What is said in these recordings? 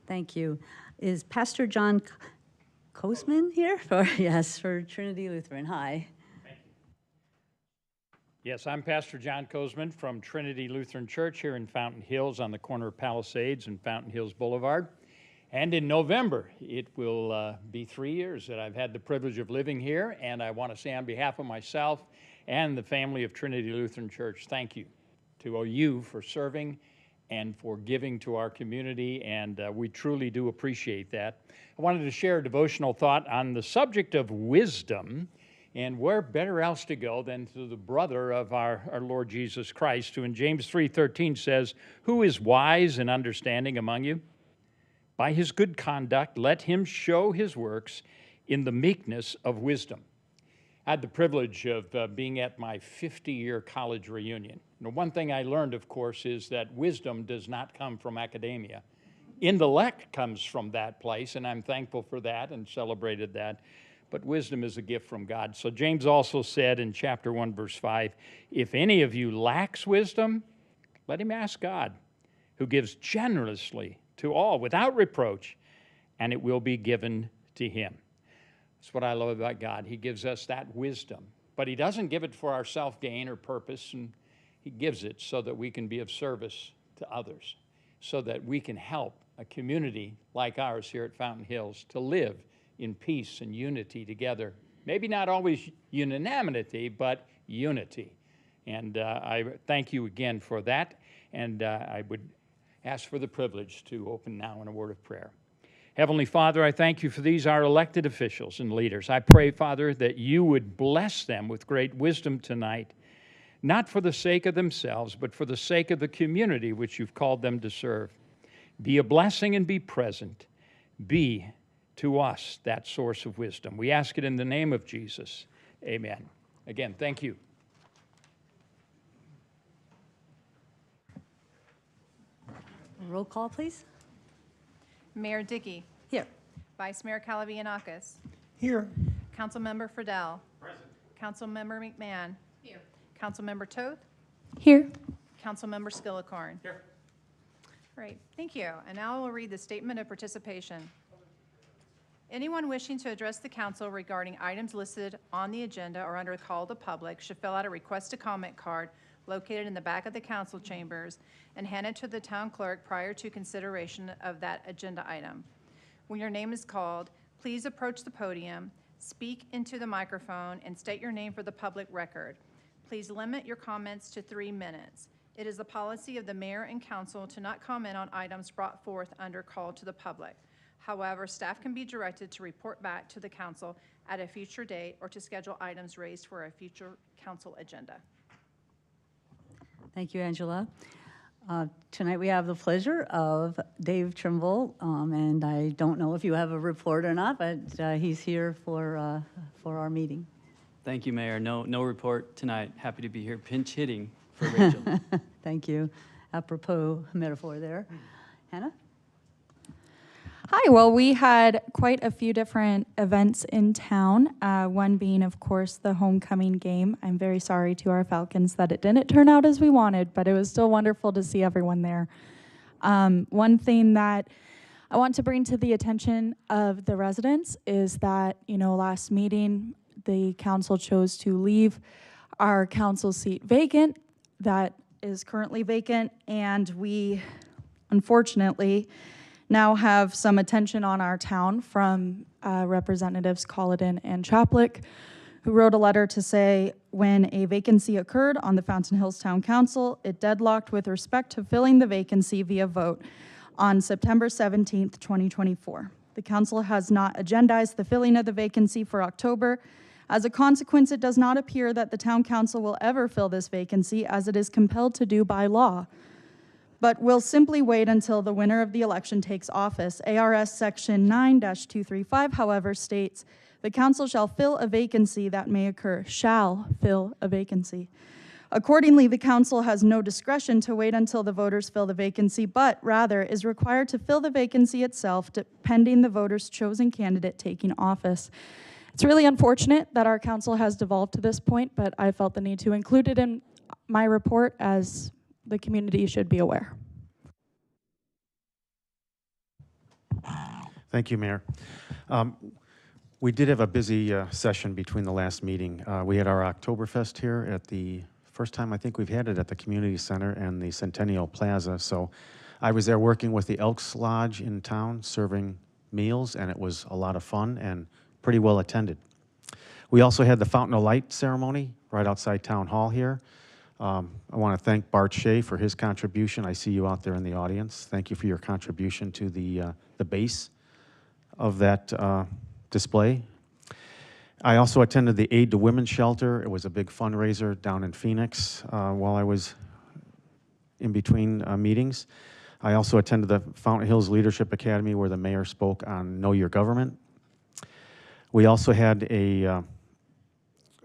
Thank you. Is Pastor John Koosman here? Yes, for Trinity Lutheran. Hi. Thank you. Yes, I'm Pastor John Koosman from Trinity Lutheran Church here in Fountain Hills on the corner of Palisades and Fountain Hills Boulevard. And in November, it will be 3 years that I've had the privilege of living here, and I want to say on behalf of myself and the family of Trinity Lutheran Church, thank you to you for serving and for giving to our community, and we truly do appreciate that. I wanted to share a devotional thought on the subject of wisdom, and where better else to go than to the brother of our Lord Jesus Christ, who in James 3:13 says, "Who is wise and understanding among you? By his good conduct, let him show his works in the meekness of wisdom." I had the privilege of being at my 50-year college reunion. Now, one thing I learned, of course, is that wisdom does not come from academia. Intellect comes from that place, and I'm thankful for that and celebrated that. But wisdom is a gift from God. So James also said in chapter 1, verse 5, "If any of you lacks wisdom, let him ask God, who gives generously to all without reproach, and it will be given to him." That's what I love about God. He gives us that wisdom, but he doesn't give it for our self-gain or purpose, and he gives it so that we can be of service to others, so that we can help a community like ours here at Fountain Hills to live in peace and unity together. Maybe not always unanimity, but unity. And I thank you again for that, and I would ask for the privilege to open now in a word of prayer. Heavenly Father, I thank you for these, our elected officials and leaders. I pray, Father, that you would bless them with great wisdom tonight, not for the sake of themselves, but for the sake of the community which you've called them to serve. Be a blessing and be present. Be to us that source of wisdom. We ask it in the name of Jesus. Amen. Again, thank you. Roll call, please. Mayor Dickey. Here. Vice Mayor Calavianakis. Here. Councilmember Friedel. Present. Councilmember McMahon. Here. Councilmember Toth. Here. Councilmember Skillicorn. Here. Great, thank you. And now I will read the statement of participation. Anyone wishing to address the council regarding items listed on the agenda or under the call of the public should fill out a request to comment card located in the back of the council chambers and hand it to the town clerk prior to consideration of that agenda item. When your name is called, please approach the podium, speak into the microphone, and state your name for the public record. Please limit your comments to 3 minutes. It is the policy of the mayor and council to not comment on items brought forth under call to the public. However, staff can be directed to report back to the council at a future date or to schedule items raised for a future council agenda. Thank you, Angela. Tonight we have the pleasure of Dave Trimble, and I don't know if you have a report or not, but he's here for our meeting. Thank you, Mayor. No report tonight. Happy to be here, pinch hitting for Rachel. Thank you. Apropos metaphor there. Hannah? Hi, well, we had quite a few different events in town, one being, of course, the homecoming game. I'm very sorry to our Falcons that it didn't turn out as we wanted, but it was still wonderful to see everyone there. One thing that I want to bring to the attention of the residents is that, last meeting, the council chose to leave our council seat vacant. That is currently vacant, and we, unfortunately, now have some attention on our town from Representatives Colladin and Chaplik, who wrote a letter to say when a vacancy occurred on the Fountain Hills Town Council, it deadlocked with respect to filling the vacancy via vote on September 17th, 2024. The council has not agendized the filling of the vacancy for October. As a consequence, it does not appear that the town council will ever fill this vacancy as it is compelled to do by law, but will simply wait until the winner of the election takes office. ARS Section 9-235, however, states, the council shall fill a vacancy that may occur, shall fill a vacancy. Accordingly, the council has no discretion to wait until the voters fill the vacancy, but rather is required to fill the vacancy itself, pending the voters' chosen candidate taking office. It's really unfortunate that our council has devolved to this point, but I felt the need to include it in my report as the community should be aware. Thank you, Mayor. We did have a busy session between the last meeting. We had our Oktoberfest here at the first time I think we've had it at the Community Center and the Centennial Plaza. So I was there working with the Elks Lodge in town, serving meals, and it was a lot of fun and pretty well attended. We also had the Fountain of Light ceremony right outside Town Hall here. I want to thank Bart Shea for his contribution. I see you out there in the audience. Thank you for your contribution to the base of that display. I also attended the Aid to Women Shelter. It was a big fundraiser down in Phoenix while I was in between meetings. I also attended the Fountain Hills Leadership Academy where the mayor spoke on Know Your Government. We also had a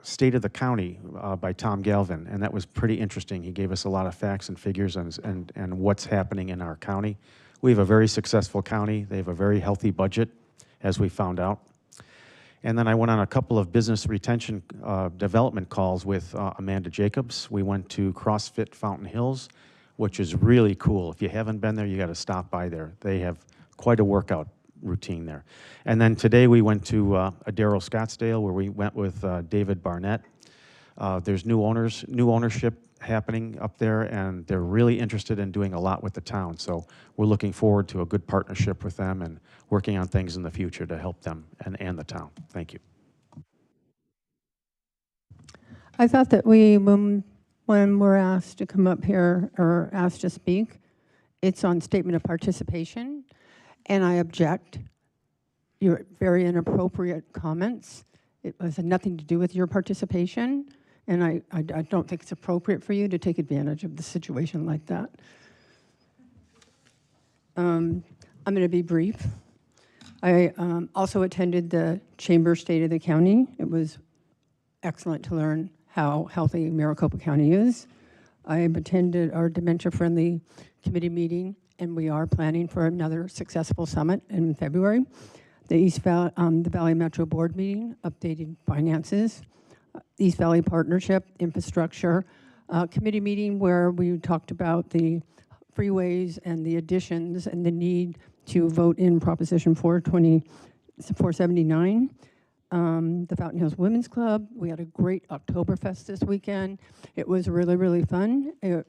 State of the County by Tom Galvin, and that was pretty interesting. He gave us a lot of facts and figures and what's happening in our county. We have a very successful county. They have a very healthy budget, as we found out. And then I went on a couple of business retention development calls with Amanda Jacobs. We went to CrossFit Fountain Hills, which is really cool. If you haven't been there, you got to stop by there. They have quite a workout routine there. And then today we went to Adaro Scottsdale, where we went with David Barnett. There's new ownership happening up there, and they're really interested in doing a lot with the town. So we're looking forward to a good partnership with them and working on things in the future to help them and the town. Thank you. I thought that when we're asked to come up here or asked to speak, it's on statement of participation, and I object. Your very inappropriate comments. It has nothing to do with your participation, and I don't think it's appropriate for you to take advantage of the situation like that. I'm going to be brief. I also attended the Chamber State of the County. It was excellent to learn how healthy Maricopa County is. I attended our dementia-friendly committee meeting, and we are planning for another successful summit in February. The Valley Metro Board meeting, updating finances, East Valley Partnership, infrastructure, committee meeting where we talked about the freeways and the additions and the need to vote in Proposition 479. The Fountain Hills Women's Club. We had a great Oktoberfest this weekend. It was really, really fun. It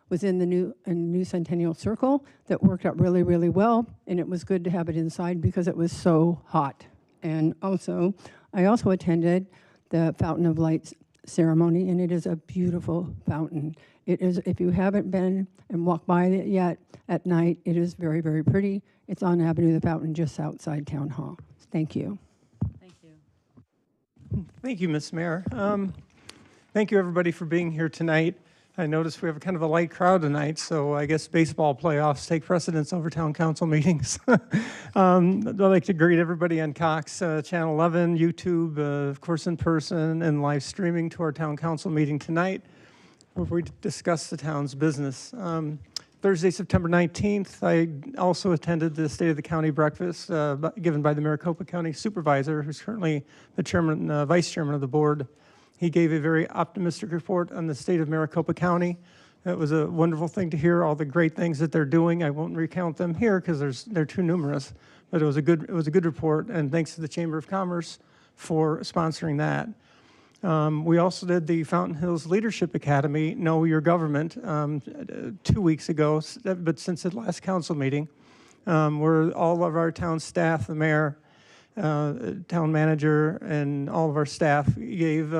was in the new Centennial Circle that worked out really, really well, and it was good to have it inside because it was so hot. And also, I also attended the Fountain of Lights ceremony, and it is a beautiful fountain. It is, if you haven't been and walked by it yet at night, it is very, very pretty. It's on Avenue of the Fountain just outside Town Hall. Thank you. Thank you, Ms. Mayor. Thank you, everybody, for being here tonight. I noticed we have kind of a light crowd tonight, so I guess baseball playoffs take precedence over town council meetings. I'd like to greet everybody on Cox Channel 11, YouTube, of course in person, and live streaming to our town council meeting tonight, where we discuss the town's business. Thursday, September 19th, I also attended the State of the County breakfast given by the Maricopa County Supervisor, who's currently the chairman, vice chairman of the board. He gave a very optimistic report on the state of Maricopa County. It was a wonderful thing to hear all the great things that they're doing. I won't recount them here because they're too numerous, but it was a good report, and thanks to the Chamber of Commerce for sponsoring that. We also did the Fountain Hills Leadership Academy, Know Your Government, 2 weeks ago, but since the last council meeting, where all of our town staff, the mayor, town manager, and all of our staff gave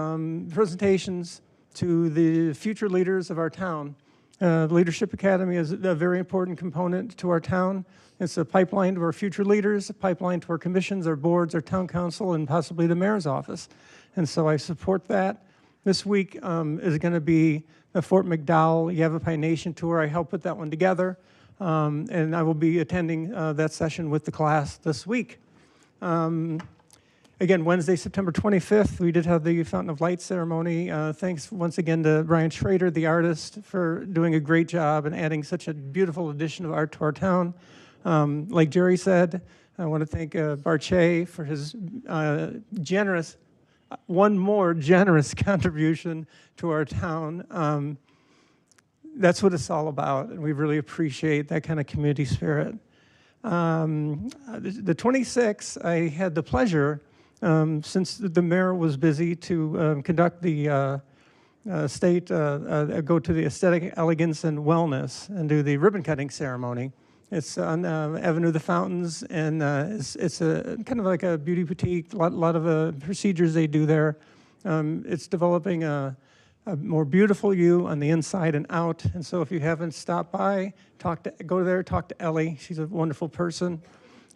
presentations to the future leaders of our town. The Leadership Academy is a very important component to our town. It's a pipeline to our future leaders, a pipeline to our commissions, our boards, our town council, and possibly the mayor's office. And so I support that. This week is going to be the Fort McDowell Yavapai Nation tour. I helped put that one together, and I will be attending that session with the class this week. Again, Wednesday, September 25th, we did have the Fountain of Light ceremony. Thanks once again to Brian Schrader, the artist, for doing a great job and adding such a beautiful addition of art to our town. Like Jerry said, I want to thank Bart Shea for his one more generous contribution to our town. That's what it's all about, and we really appreciate that kind of community spirit. The 26th, I had the pleasure, since the mayor was busy, to conduct the go to the Aesthetic Elegance and Wellness and do the ribbon cutting ceremony. It's on Avenue of the Fountains, and it's a kind of like a beauty boutique. A lot of procedures they do there. It's developing a more beautiful you on the inside and out. And so if you haven't stopped by, go there, talk to Ellie. She's a wonderful person.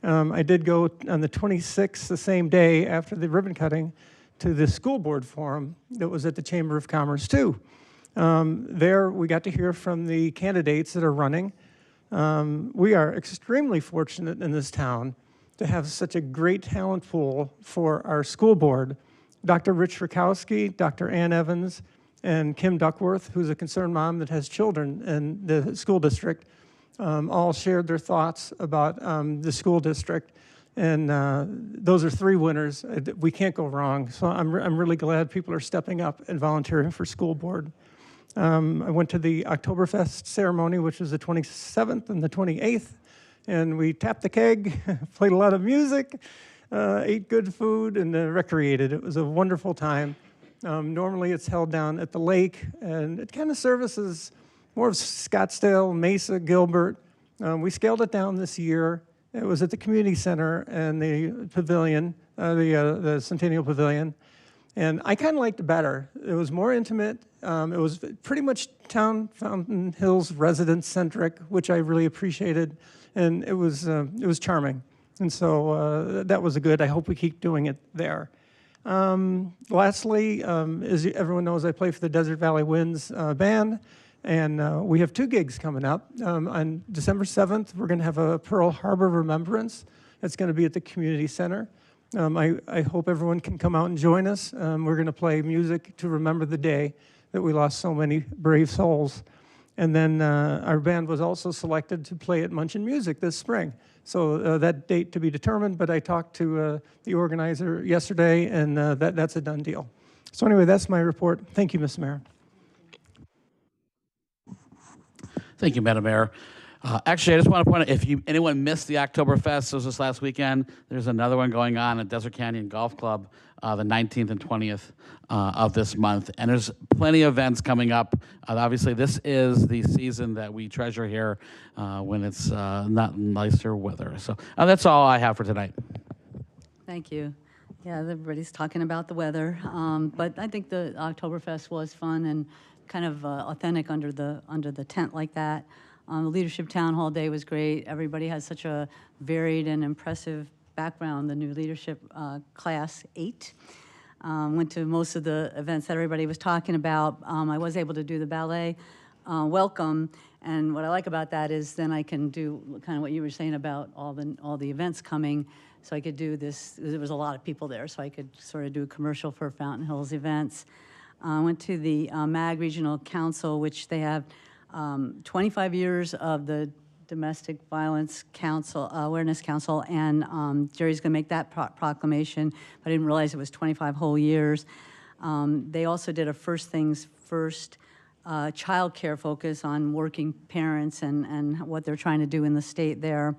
I did go on the 26th, the same day after the ribbon cutting, to the school board forum that was at the Chamber of Commerce too. There we got to hear from the candidates that are running. We are extremely fortunate in this town to have such a great talent pool for our school board. Dr. Rich Rakowski, Dr. Ann Evans, and Kim Duckworth, who's a concerned mom that has children in the school district, all shared their thoughts about the school district. And those are 3 winners. We can't go wrong. So I'm really glad people are stepping up and volunteering for school board. I went to the Oktoberfest ceremony, which was the 27th and the 28th, and we tapped the keg, played a lot of music, ate good food, and recreated. It was a wonderful time. Normally it's held down at the lake, and it kind of services more of Scottsdale, Mesa, Gilbert. We scaled it down this year. It was at the community center and the pavilion, the Centennial Pavilion. And I kind of liked it better. It was more intimate. It was pretty much Fountain Hills resident-centric, which I really appreciated. And it was charming. And so that was good. I hope we keep doing it there. Lastly, as everyone knows, I play for the Desert Valley Winds band, and we have 2 gigs coming up. On December 7th, we're going to have a Pearl Harbor Remembrance. It's going to be at the community center. I hope everyone can come out and join us. We're going to play music to remember the day that we lost so many brave souls. And then our band was also selected to play at Munchin Music this spring. So that date to be determined, but I talked to the organizer yesterday, and that's a done deal. So anyway, that's my report. Thank you, Mr. Mayor. Thank you, Madam Mayor. Actually, I just want to point out, if anyone missed the Oktoberfest, it was this last weekend, there's another one going on at Desert Canyon Golf Club the 19th and 20th of this month. And there's plenty of events coming up. Obviously, this is the season that we treasure here when it's not nicer weather. So that's all I have for tonight. Thank you. Yeah, everybody's talking about the weather, but I think the Oktoberfest was fun and kind of authentic under the tent like that. The Leadership Town Hall Day was great. Everybody has such a varied and impressive background, the new leadership class 8. Went to most of the events that everybody was talking about. I was able to do the ballet welcome, and what I like about that is then I can do kind of what you were saying about all the events coming. So I could do this. There was a lot of people there, so I could sort of do a commercial for Fountain Hills events. Went to the MAG Regional Council, which they have 25 years of the Domestic Violence Council, Awareness Council, and Jerry's going to make that proclamation, but I didn't realize it was 25 whole years. They also did a First Things First child care focus on working parents and what they're trying to do in the state there.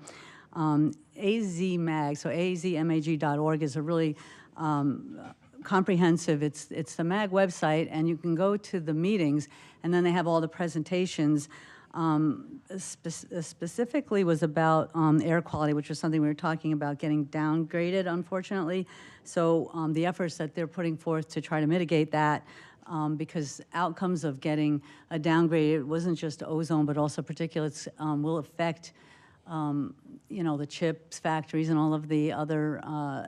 AZMAG, so azmag.org is a really comprehensive, it's the MAG website, and you can go to the meetings, and then they have all the presentations. Specifically was about air quality, which was something we were talking about getting downgraded, unfortunately. So the efforts that they're putting forth to try to mitigate that, because outcomes of getting a downgrade, it wasn't just ozone, but also particulates will affect the chips factories and all of the other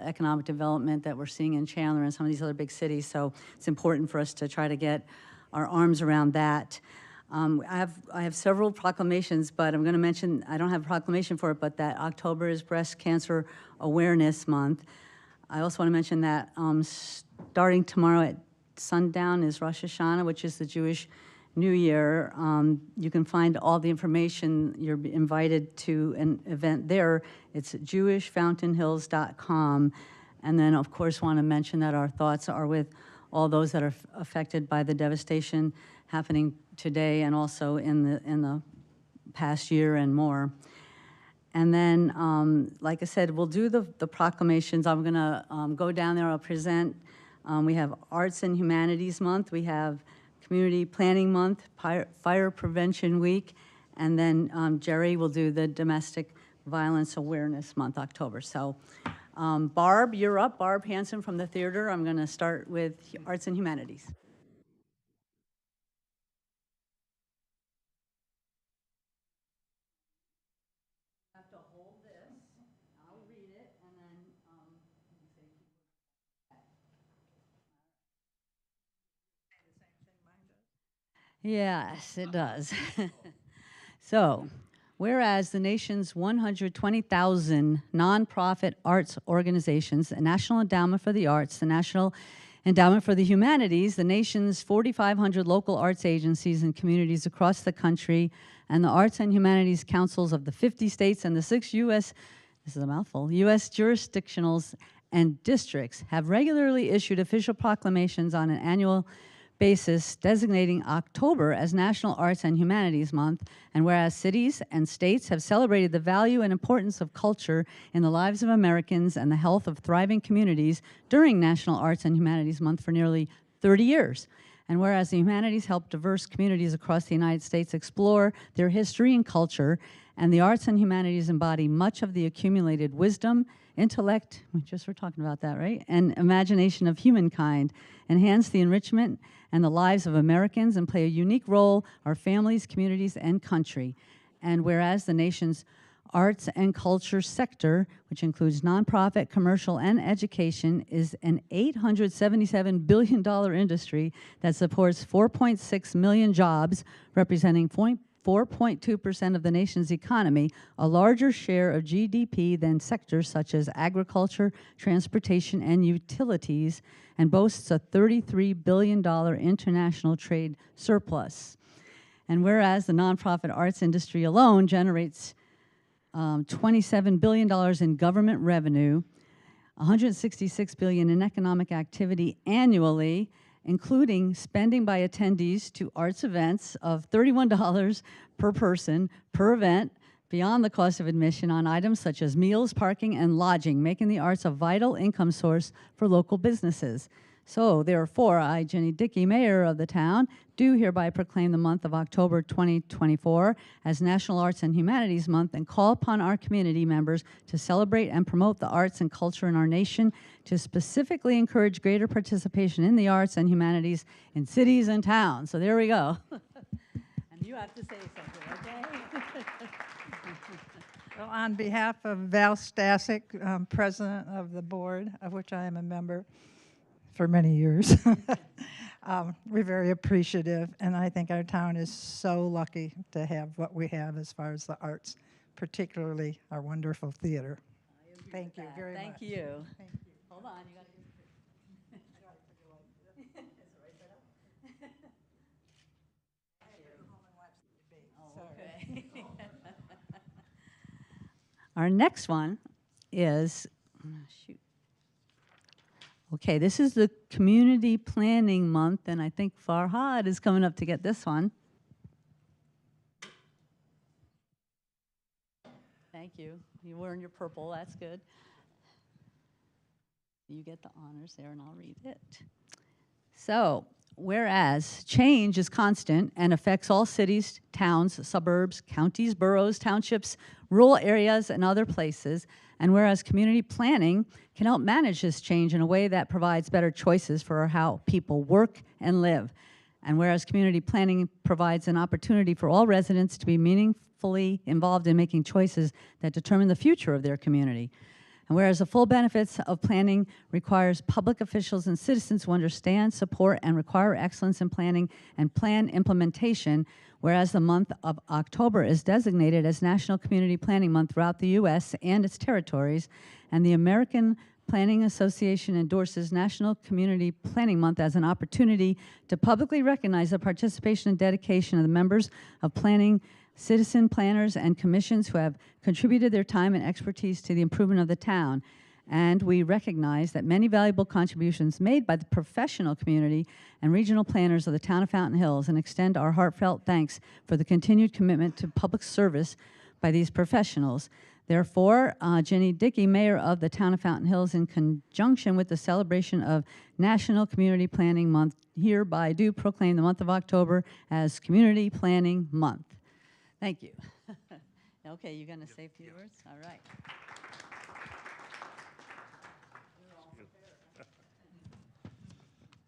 economic development that we're seeing in Chandler and some of these other big cities. So it's important for us to try to get our arms around that. I have several proclamations, but I'm going to mention, I don't have a proclamation for it, but that October is Breast Cancer Awareness Month. I also want to mention that starting tomorrow at sundown is Rosh Hashanah, which is the Jewish New Year. You can find all the information. You're invited to an event there. It's jewishfountainhills.com. And then, of course, want to mention that our thoughts are with all those that are affected by the devastation happening today and also in the past year and more. And then, like I said, we'll do the proclamations. I'm going to go down there, I'll present. We have Arts and Humanities Month, we have Community Planning Month, Fire Prevention Week, and then Jerry will do the Domestic Violence Awareness Month, October. So Barb, you're up. Barb Hansen from the theater. I'm going to start with Arts and Humanities. Yes, it does. So, whereas the nation's 120,000 nonprofit arts organizations, the National Endowment for the Arts, the National Endowment for the Humanities, the nation's 4,500 local arts agencies and communities across the country, and the Arts and Humanities Councils of the 50 states and the 6 U.S., this is a mouthful, U.S. jurisdictionals and districts have regularly issued official proclamations on an annual basis designating October as National Arts and Humanities Month, and whereas cities and states have celebrated the value and importance of culture in the lives of Americans and the health of thriving communities during National Arts and Humanities Month for nearly 30 years. And whereas the humanities help diverse communities across the United States explore their history and culture, and the arts and humanities embody much of the accumulated wisdom, intellect, we just were talking about that, right? And imagination of humankind, enhance the enrichment and the lives of Americans, and play a unique role our families, communities, and country. And whereas the nation's arts and culture sector, which includes nonprofit, commercial, and education, is an $877 billion industry that supports 4.6 million jobs, representing 4.2% of the nation's economy, a larger share of GDP than sectors such as agriculture, transportation, and utilities, and boasts a $33 billion international trade surplus. And whereas the nonprofit arts industry alone generates $27 billion in government revenue, $166 billion in economic activity annually, including spending by attendees to arts events of $31 per person per event, beyond the cost of admission on items such as meals, parking, and lodging, making the arts a vital income source for local businesses. So therefore, I, Jenny Dickey, Mayor of the town, do hereby proclaim the month of October 2024 as National Arts and Humanities Month, and call upon our community members to celebrate and promote the arts and culture in our nation, to specifically encourage greater participation in the arts and humanities in cities and towns. So there we go. And you have to say something, okay? Well, on behalf of Val Stasic, President of the board, of which I am a member for many years, we're very appreciative, and I think our town is so lucky to have what we have as far as the arts, particularly our wonderful theater. Thank you very much. Thank you. Thank you. Hold on, you got to do Okay. Our next one is, shoot. Okay, this is the Community Planning Month, and I think Farhad is coming up to get this one. Thank you. You're wearing your purple, that's good. You get the honors there, and I'll read it. So, whereas change is constant and affects all cities, towns, suburbs, counties, boroughs, townships, rural areas, and other places, and whereas community planning can help manage this change in a way that provides better choices for how people work and live, and whereas community planning provides an opportunity for all residents to be meaningfully involved in making choices that determine the future of their community. And whereas the full benefits of planning requires public officials and citizens who understand, support, and require excellence in planning and plan implementation, whereas the month of October is designated as National Community Planning Month throughout the U.S. and its territories, and the American Planning Association endorses National Community Planning Month as an opportunity to publicly recognize the participation and dedication of the members of planning, citizen planners, and commissions who have contributed their time and expertise to the improvement of the town. And we recognize that many valuable contributions made by the professional community and regional planners of the town of Fountain Hills, and extend our heartfelt thanks for the continued commitment to public service by these professionals. Therefore, Jenny Dickey, Mayor of the Town of Fountain Hills, in conjunction with the celebration of National Community Planning Month, hereby do proclaim the month of October as Community Planning Month. Thank you. Okay, you going to say a few words? All right.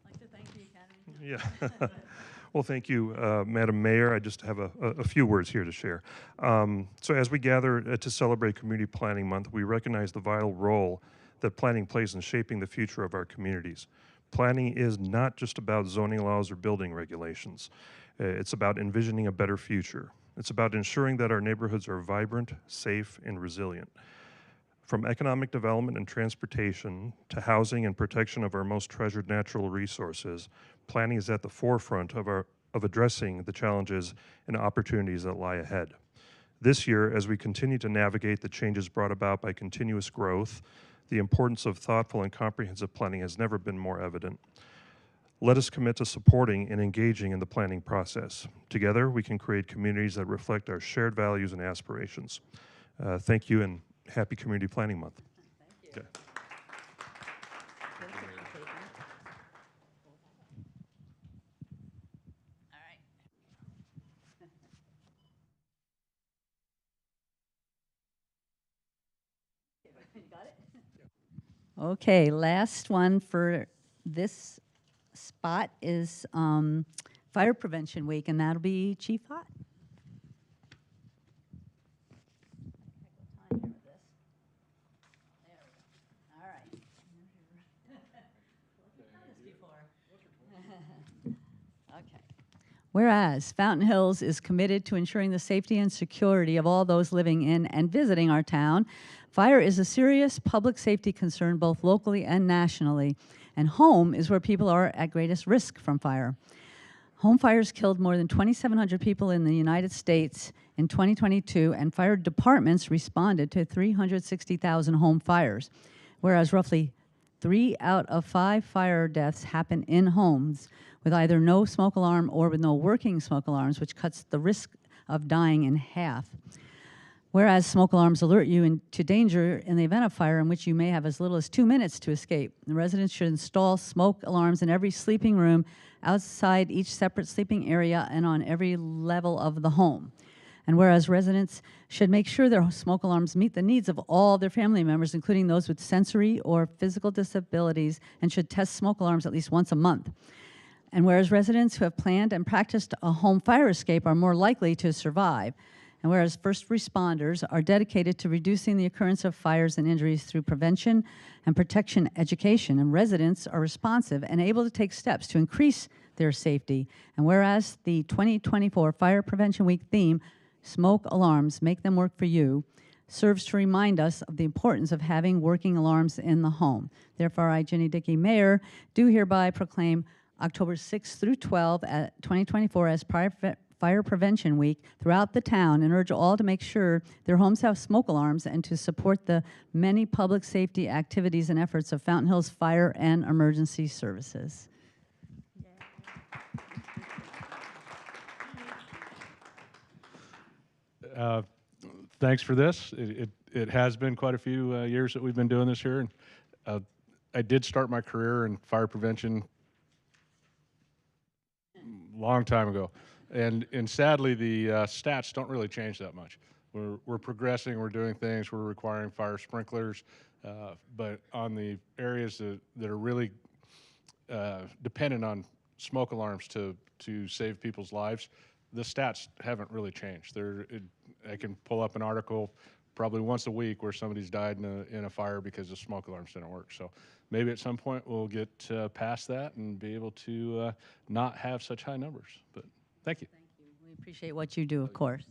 I'd like to thank the Academy. Yeah. Well, thank you, Madam Mayor. I just have a few words here to share. So as we gather to celebrate Community Planning Month, we recognize the vital role that planning plays in shaping the future of our communities. Planning is not just about zoning laws or building regulations. It's about envisioning a better future. It's about ensuring that our neighborhoods are vibrant, safe, and resilient. From economic development and transportation to housing and protection of our most treasured natural resources, planning is at the forefront of addressing the challenges and opportunities that lie ahead. This year, as we continue to navigate the changes brought about by continuous growth, the importance of thoughtful and comprehensive planning has never been more evident. Let us commit to supporting and engaging in the planning process. Together, we can create communities that reflect our shared values and aspirations. Thank you, and happy Community Planning Month. Thank you. Okay. All right. You got it? Okay, last one for this spot is Fire Prevention Week, and that'll be Chief Hott. Whereas Fountain Hills is committed to ensuring the safety and security of all those living in and visiting our town, fire is a serious public safety concern both locally and nationally, and home is where people are at greatest risk from fire. Home fires killed more than 2,700 people in the United States in 2022, and fire departments responded to 360,000 home fires, whereas roughly 3 out of 5 fire deaths happen in homes with either no smoke alarm or with no working smoke alarms, which cuts the risk of dying in half. Whereas smoke alarms alert you to danger in the event of fire, in which you may have as little as 2 minutes to escape. The residents should install smoke alarms in every sleeping room, outside each separate sleeping area, and on every level of the home. And whereas residents should make sure their smoke alarms meet the needs of all their family members, including those with sensory or physical disabilities, and should test smoke alarms at least once a month. And whereas residents who have planned and practiced a home fire escape are more likely to survive. And whereas first responders are dedicated to reducing the occurrence of fires and injuries through prevention and protection education, and residents are responsive and able to take steps to increase their safety. And whereas the 2024 Fire Prevention Week theme, Smoke Alarms, Make Them Work for You, serves to remind us of the importance of having working alarms in the home. Therefore, I, Jenny Dickey, Mayor, do hereby proclaim October 6th through 12th at 2024 as Fire Prevention Week throughout the town, and urge all to make sure their homes have smoke alarms and to support the many public safety activities and efforts of Fountain Hills Fire and Emergency Services. Thanks for this. It has been quite a few years that we've been doing this here. And I did start my career in fire prevention long time ago. And sadly, the stats don't really change that much. We're progressing, we're doing things, we're requiring fire sprinklers, but on the areas that are really dependent on smoke alarms to save people's lives, the stats haven't really changed. I can pull up an article probably once a week where somebody's died in a fire because the smoke alarms didn't work. So maybe at some point we'll get past that and be able to not have such high numbers. But thank you. Thank you. We appreciate what you do, of course.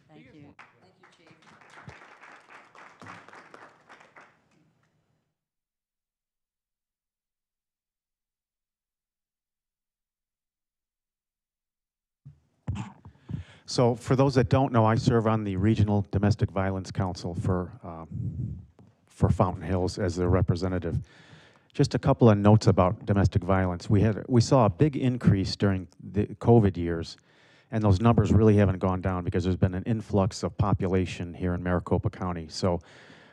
Thank you. Thank you, Chief. So for those that don't know, I serve on the Regional Domestic Violence Council for Fountain Hills as their representative. Just a couple of notes about domestic violence. We saw a big increase during the COVID years, and those numbers really haven't gone down because there's been an influx of population here in Maricopa County. So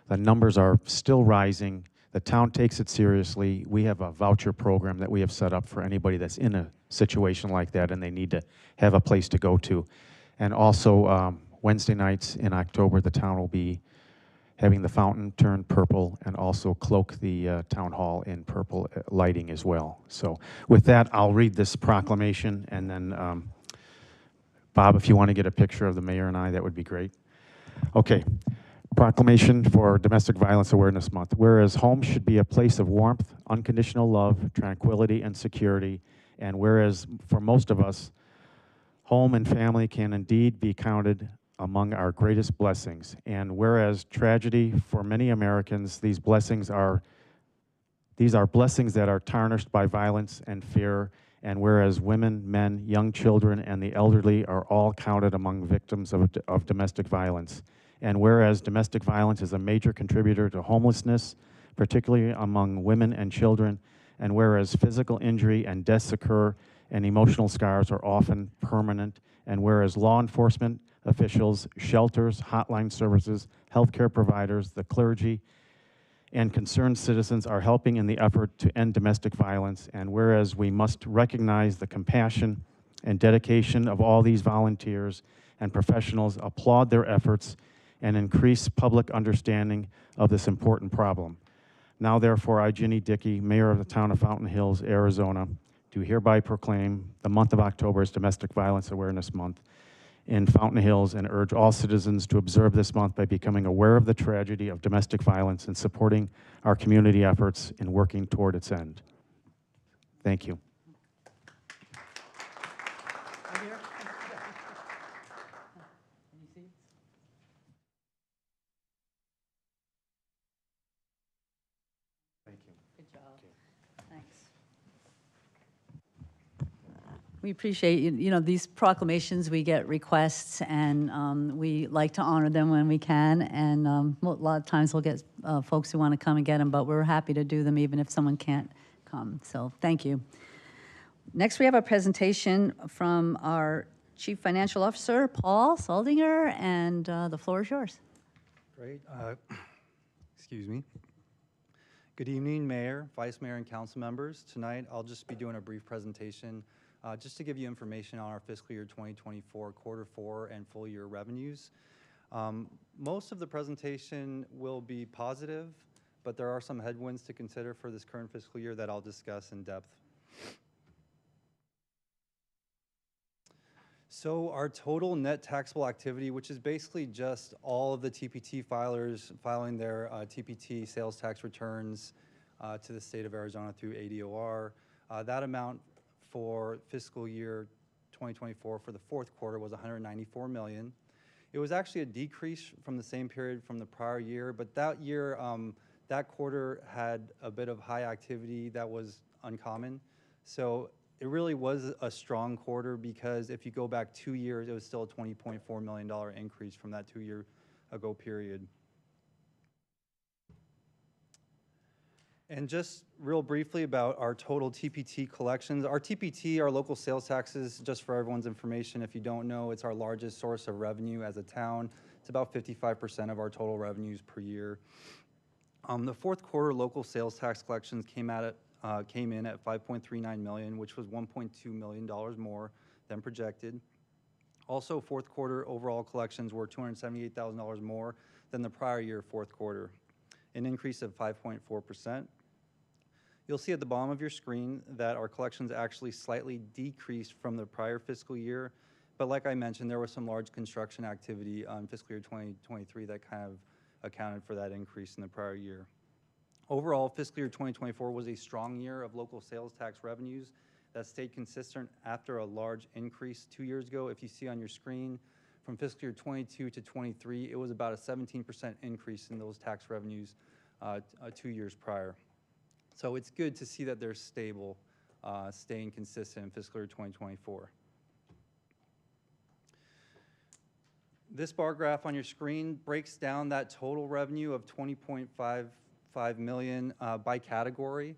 the numbers are still rising. The town takes it seriously. We have a voucher program that we have set up for anybody that's in a situation like that and they need to have a place to go to. And also Wednesday nights in October, the town will be having the fountain turn purple and also cloak the town hall in purple lighting as well. So with that, I'll read this proclamation, and then Bob, if you want to get a picture of the mayor and I, that would be great. Okay. Proclamation for Domestic Violence Awareness Month. Whereas home should be a place of warmth, unconditional love, tranquility, and security, and whereas for most of us, home and family can indeed be counted among our greatest blessings, and whereas tragedy for many Americans, these are blessings that are tarnished by violence and fear, and whereas women, men, young children, and the elderly are all counted among victims of domestic violence. And whereas domestic violence is a major contributor to homelessness, particularly among women and children, and whereas physical injury and deaths occur and emotional scars are often permanent, and whereas law enforcement officials, shelters, hotline services, healthcare providers, the clergy, and concerned citizens are helping in the effort to end domestic violence, and whereas we must recognize the compassion and dedication of all these volunteers and professionals, applaud their efforts, and increase public understanding of this important problem. Now, therefore, I, Ginny Dickey, Mayor of the Town of Fountain Hills, Arizona, do hereby proclaim the month of October as Domestic Violence Awareness Month in Fountain Hills and urge all citizens to observe this month by becoming aware of the tragedy of domestic violence and supporting our community efforts in working toward its end. Thank you. We appreciate, you know, these proclamations, we get requests, and we like to honor them when we can, and a lot of times we'll get folks who want to come and get them, but we're happy to do them even if someone can't come, so thank you. Next, we have a presentation from our Chief Financial Officer, Paul Saldinger, and the floor is yours. Great. Excuse me. Good evening, Mayor, Vice Mayor, and Council members. Tonight, I'll just be doing a brief presentation just to give you information on our fiscal year 2024 quarter 4 and full year revenues. Most of the presentation will be positive, but there are some headwinds to consider for this current fiscal year that I'll discuss in depth. So our total net taxable activity, which is basically just all of the TPT filers filing their TPT sales tax returns to the state of Arizona through ADOR, that amount for fiscal year 2024 for the fourth quarter was $194 million. It was actually a decrease from the same period from the prior year, but that year, that quarter had a bit of high activity that was uncommon. So it really was a strong quarter because if you go back 2 years, it was still a $20.4 million increase from that 2 year ago period. And just real briefly about our total TPT collections. Our TPT, our local sales taxes, just for everyone's information, if you don't know, it's our largest source of revenue as a town. It's about 55% of our total revenues per year. The fourth quarter local sales tax collections came in at $5.39 million, which was $1.2 million more than projected. Also, fourth quarter overall collections were $278,000 more than the prior year fourth quarter, an increase of 5.4%. You'll see at the bottom of your screen that our collections actually slightly decreased from the prior fiscal year, but like I mentioned, there was some large construction activity on fiscal year 2023 that kind of accounted for that increase in the prior year. Overall, fiscal year 2024 was a strong year of local sales tax revenues that stayed consistent after a large increase 2 years ago. If you see on your screen, from fiscal year 22 to 23, it was about a 17% increase in those tax revenues 2 years prior. So it's good to see that they're stable, staying consistent in fiscal year 2024. This bar graph on your screen breaks down that total revenue of $20.55 million by category.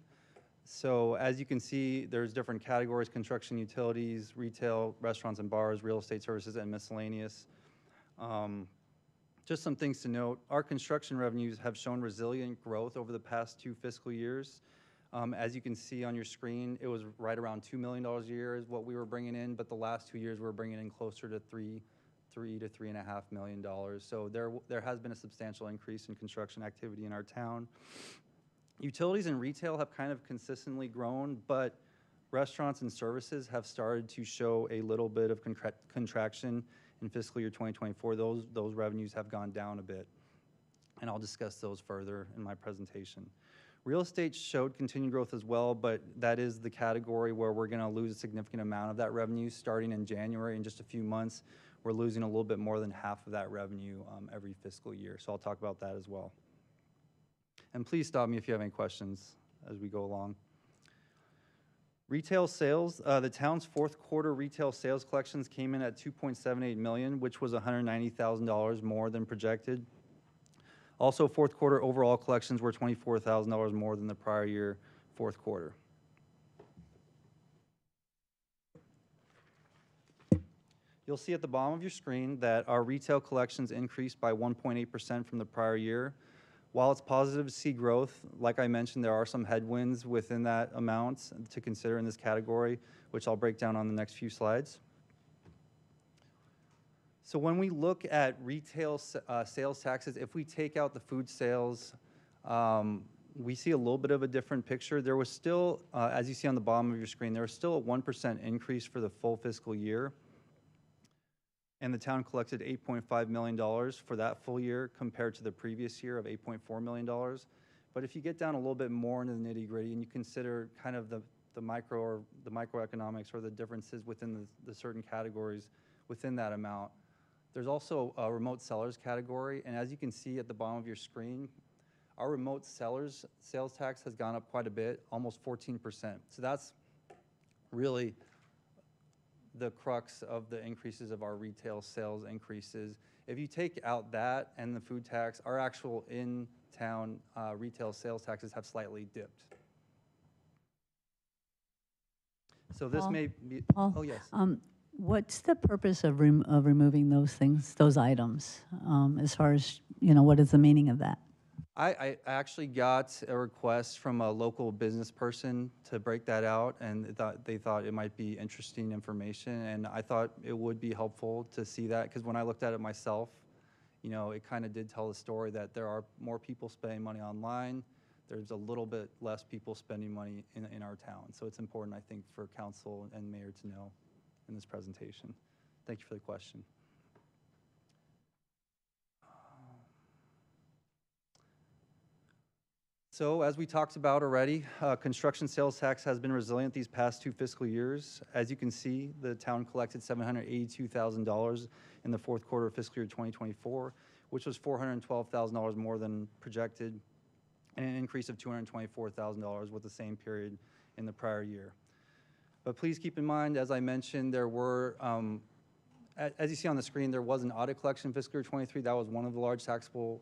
So as you can see, there's different categories: construction, utilities, retail, restaurants and bars, real estate services, and miscellaneous. Just some things to note: our construction revenues have shown resilient growth over the past 2 fiscal years. As you can see on your screen, it was right around $2 million a year is what we were bringing in, but the last 2 years we were bringing in closer to $3 to $3.5 million. So there has been a substantial increase in construction activity in our town. Utilities and retail have kind of consistently grown, but restaurants and services have started to show a little bit of contraction in fiscal year 2024. Those revenues have gone down a bit, and I'll discuss those further in my presentation. Real estate showed continued growth as well, but that is the category where we're going to lose a significant amount of that revenue starting in January. In just a few months, we're losing a little bit more than half of that revenue every fiscal year, so I'll talk about that as well. And please stop me if you have any questions as we go along. Retail sales, the town's fourth quarter retail sales collections came in at $2.78 million, which was $190,000 more than projected. Also, fourth quarter overall collections were $24,000 more than the prior year fourth quarter. You'll see at the bottom of your screen that our retail collections increased by 1.8% from the prior year. While it's positive to see growth, like I mentioned, there are some headwinds within that amount to consider in this category, which I'll break down on the next few slides. So when we look at retail sales taxes, if we take out the food sales, we see a little bit of a different picture. There was still, as you see on the bottom of your screen, there was still a 1% increase for the full fiscal year. And the town collected $8.5 million for that full year compared to the previous year of $8.4 million. But if you get down a little bit more into the nitty-gritty and you consider kind of the microeconomics or the differences within the certain categories within that amount, there's also a remote sellers category. And as you can see at the bottom of your screen, our remote sellers sales tax has gone up quite a bit, almost 14%. So that's really the crux of the increases of our retail sales increases. If you take out that and the food tax, our actual in-town retail sales taxes have slightly dipped. So this Paul, may be, Paul, oh yes. What's the purpose of removing those things, those items, as far as, what is the meaning of that? I actually got a request from a local business person to break that out, and they thought it might be interesting information, and I thought it would be helpful to see that, because when I looked at it myself, it kind of did tell the story that there are more people spending money online. There's a little bit less people spending money in our town. So it's important, I think, for council and mayor to know in this presentation. Thank you for the question. So as we talked about already, construction sales tax has been resilient these past 2 fiscal years. As you can see, the town collected $782,000 in the fourth quarter of fiscal year 2024, which was $412,000 more than projected, and an increase of $224,000 with the same period in the prior year. But please keep in mind, as I mentioned, there were, as you see on the screen, there was an audit collection in fiscal year 23. That was one of the large taxable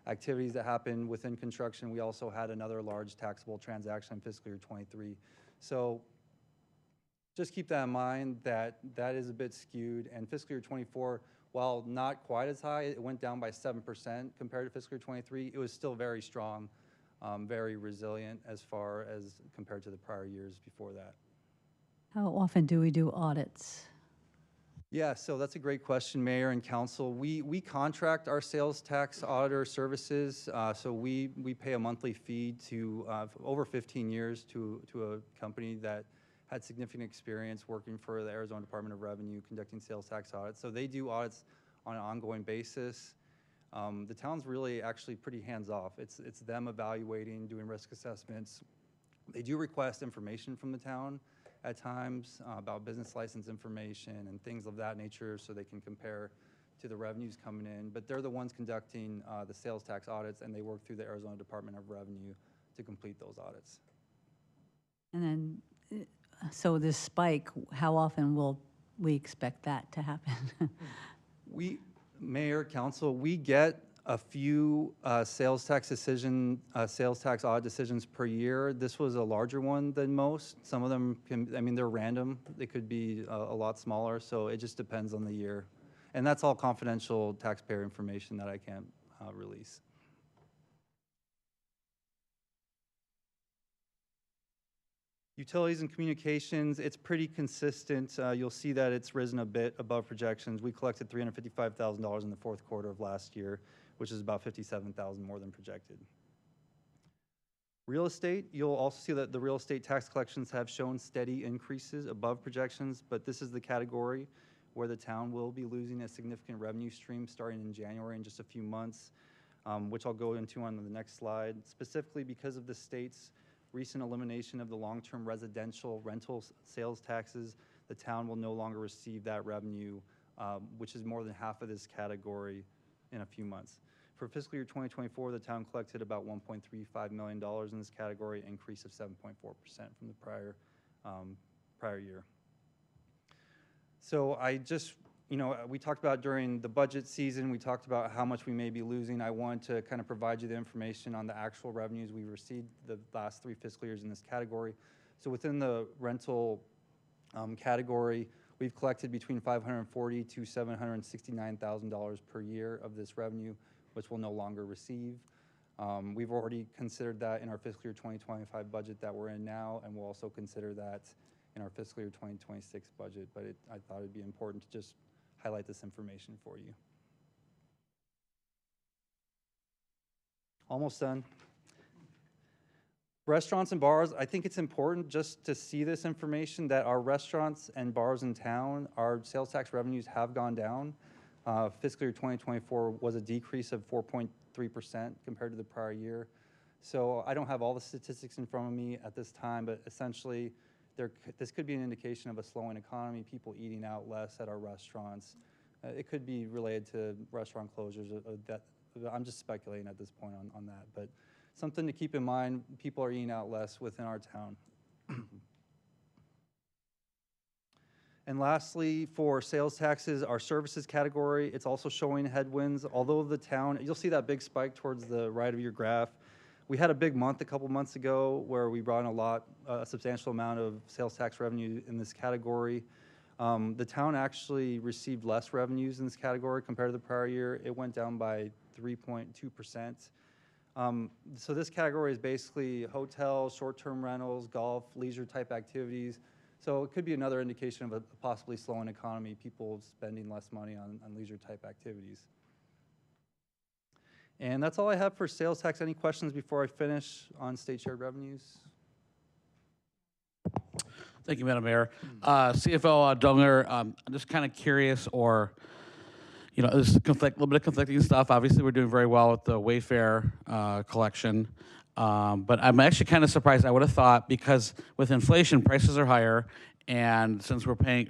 activities that happened within construction. We also had another large taxable transaction in fiscal year 23. So just keep that in mind, that is a bit skewed. And fiscal year 24, while not quite as high, it went down by 7% compared to fiscal year 23. It was still very strong, very resilient as far as compared to the prior years before that. How often do we do audits? Yeah, so that's a great question, Mayor and Council. We contract our sales tax auditor services, so we pay a monthly fee to over 15 years to a company that had significant experience working for the Arizona Department of Revenue conducting sales tax audits. So they do audits on an ongoing basis. The town's really actually pretty hands-off. It's them evaluating, doing risk assessments. They do request information from the town at times about business license information and things of that nature so they can compare to the revenues coming in. But they're the ones conducting the sales tax audits, and they work through the Arizona Department of Revenue to complete those audits. And then, so this spike, how often will we expect that to happen? Mayor, Council, we get a few sales tax audit decisions per year. This was a larger one than most. Some of them they're random. They could be a lot smaller, so it just depends on the year. And that's all confidential taxpayer information that I can't release. Utilities and communications, it's pretty consistent. You'll see that it's risen a bit above projections. We collected $355,000 in the fourth quarter of last year, which is about $57,000 more than projected. Real estate, you'll also see that the real estate tax collections have shown steady increases above projections, but this is the category where the town will be losing a significant revenue stream starting in January in just a few months, which I'll go into on the next slide. Specifically because of the state's recent elimination of the long-term residential rental sales taxes, the town will no longer receive that revenue, which is more than half of this category in a few months. For fiscal year 2024, the town collected about $1.35 million in this category, an increase of 7.4% from the prior year. So we talked about during the budget season, we talked about how much we may be losing. I want to kind of provide you the information on the actual revenues we received the last 3 fiscal years in this category. So within the rental category, we've collected between $540,000 to $769,000 per year of this revenue, which we'll no longer receive. We've already considered that in our fiscal year 2025 budget that we're in now, and we'll also consider that in our fiscal year 2026 budget, but I thought it'd be important to just highlight this information for you. Almost done. Restaurants and bars, I think it's important just to see this information that our restaurants and bars in town, our sales tax revenues have gone down. Fiscal year 2024 was a decrease of 4.3% compared to the prior year. So I don't have all the statistics in front of me at this time, but essentially this could be an indication of a slowing economy, people eating out less at our restaurants. It could be related to restaurant closures. I'm just speculating at this point on that, but something to keep in mind, people are eating out less within our town. And lastly, for sales taxes, our services category, it's also showing headwinds. Although the town, you'll see that big spike towards the right of your graph. We had a big month a couple months ago where we brought in a substantial amount of sales tax revenue in this category. The town actually received less revenues in this category compared to the prior year. It went down by 3.2%. So this category is basically hotels, short-term rentals, golf, leisure type activities. So it could be another indication of a possibly slowing economy, people spending less money on leisure type activities. And that's all I have for sales tax. Any questions before I finish on state shared revenues? Thank you, Madam Mayor. CFO Dunger, I'm just kind of curious, or there's a little bit of conflicting stuff. Obviously, we're doing very well with the Wayfair collection, but I'm actually kind of surprised. I would have thought, because with inflation, prices are higher, and since we're paying,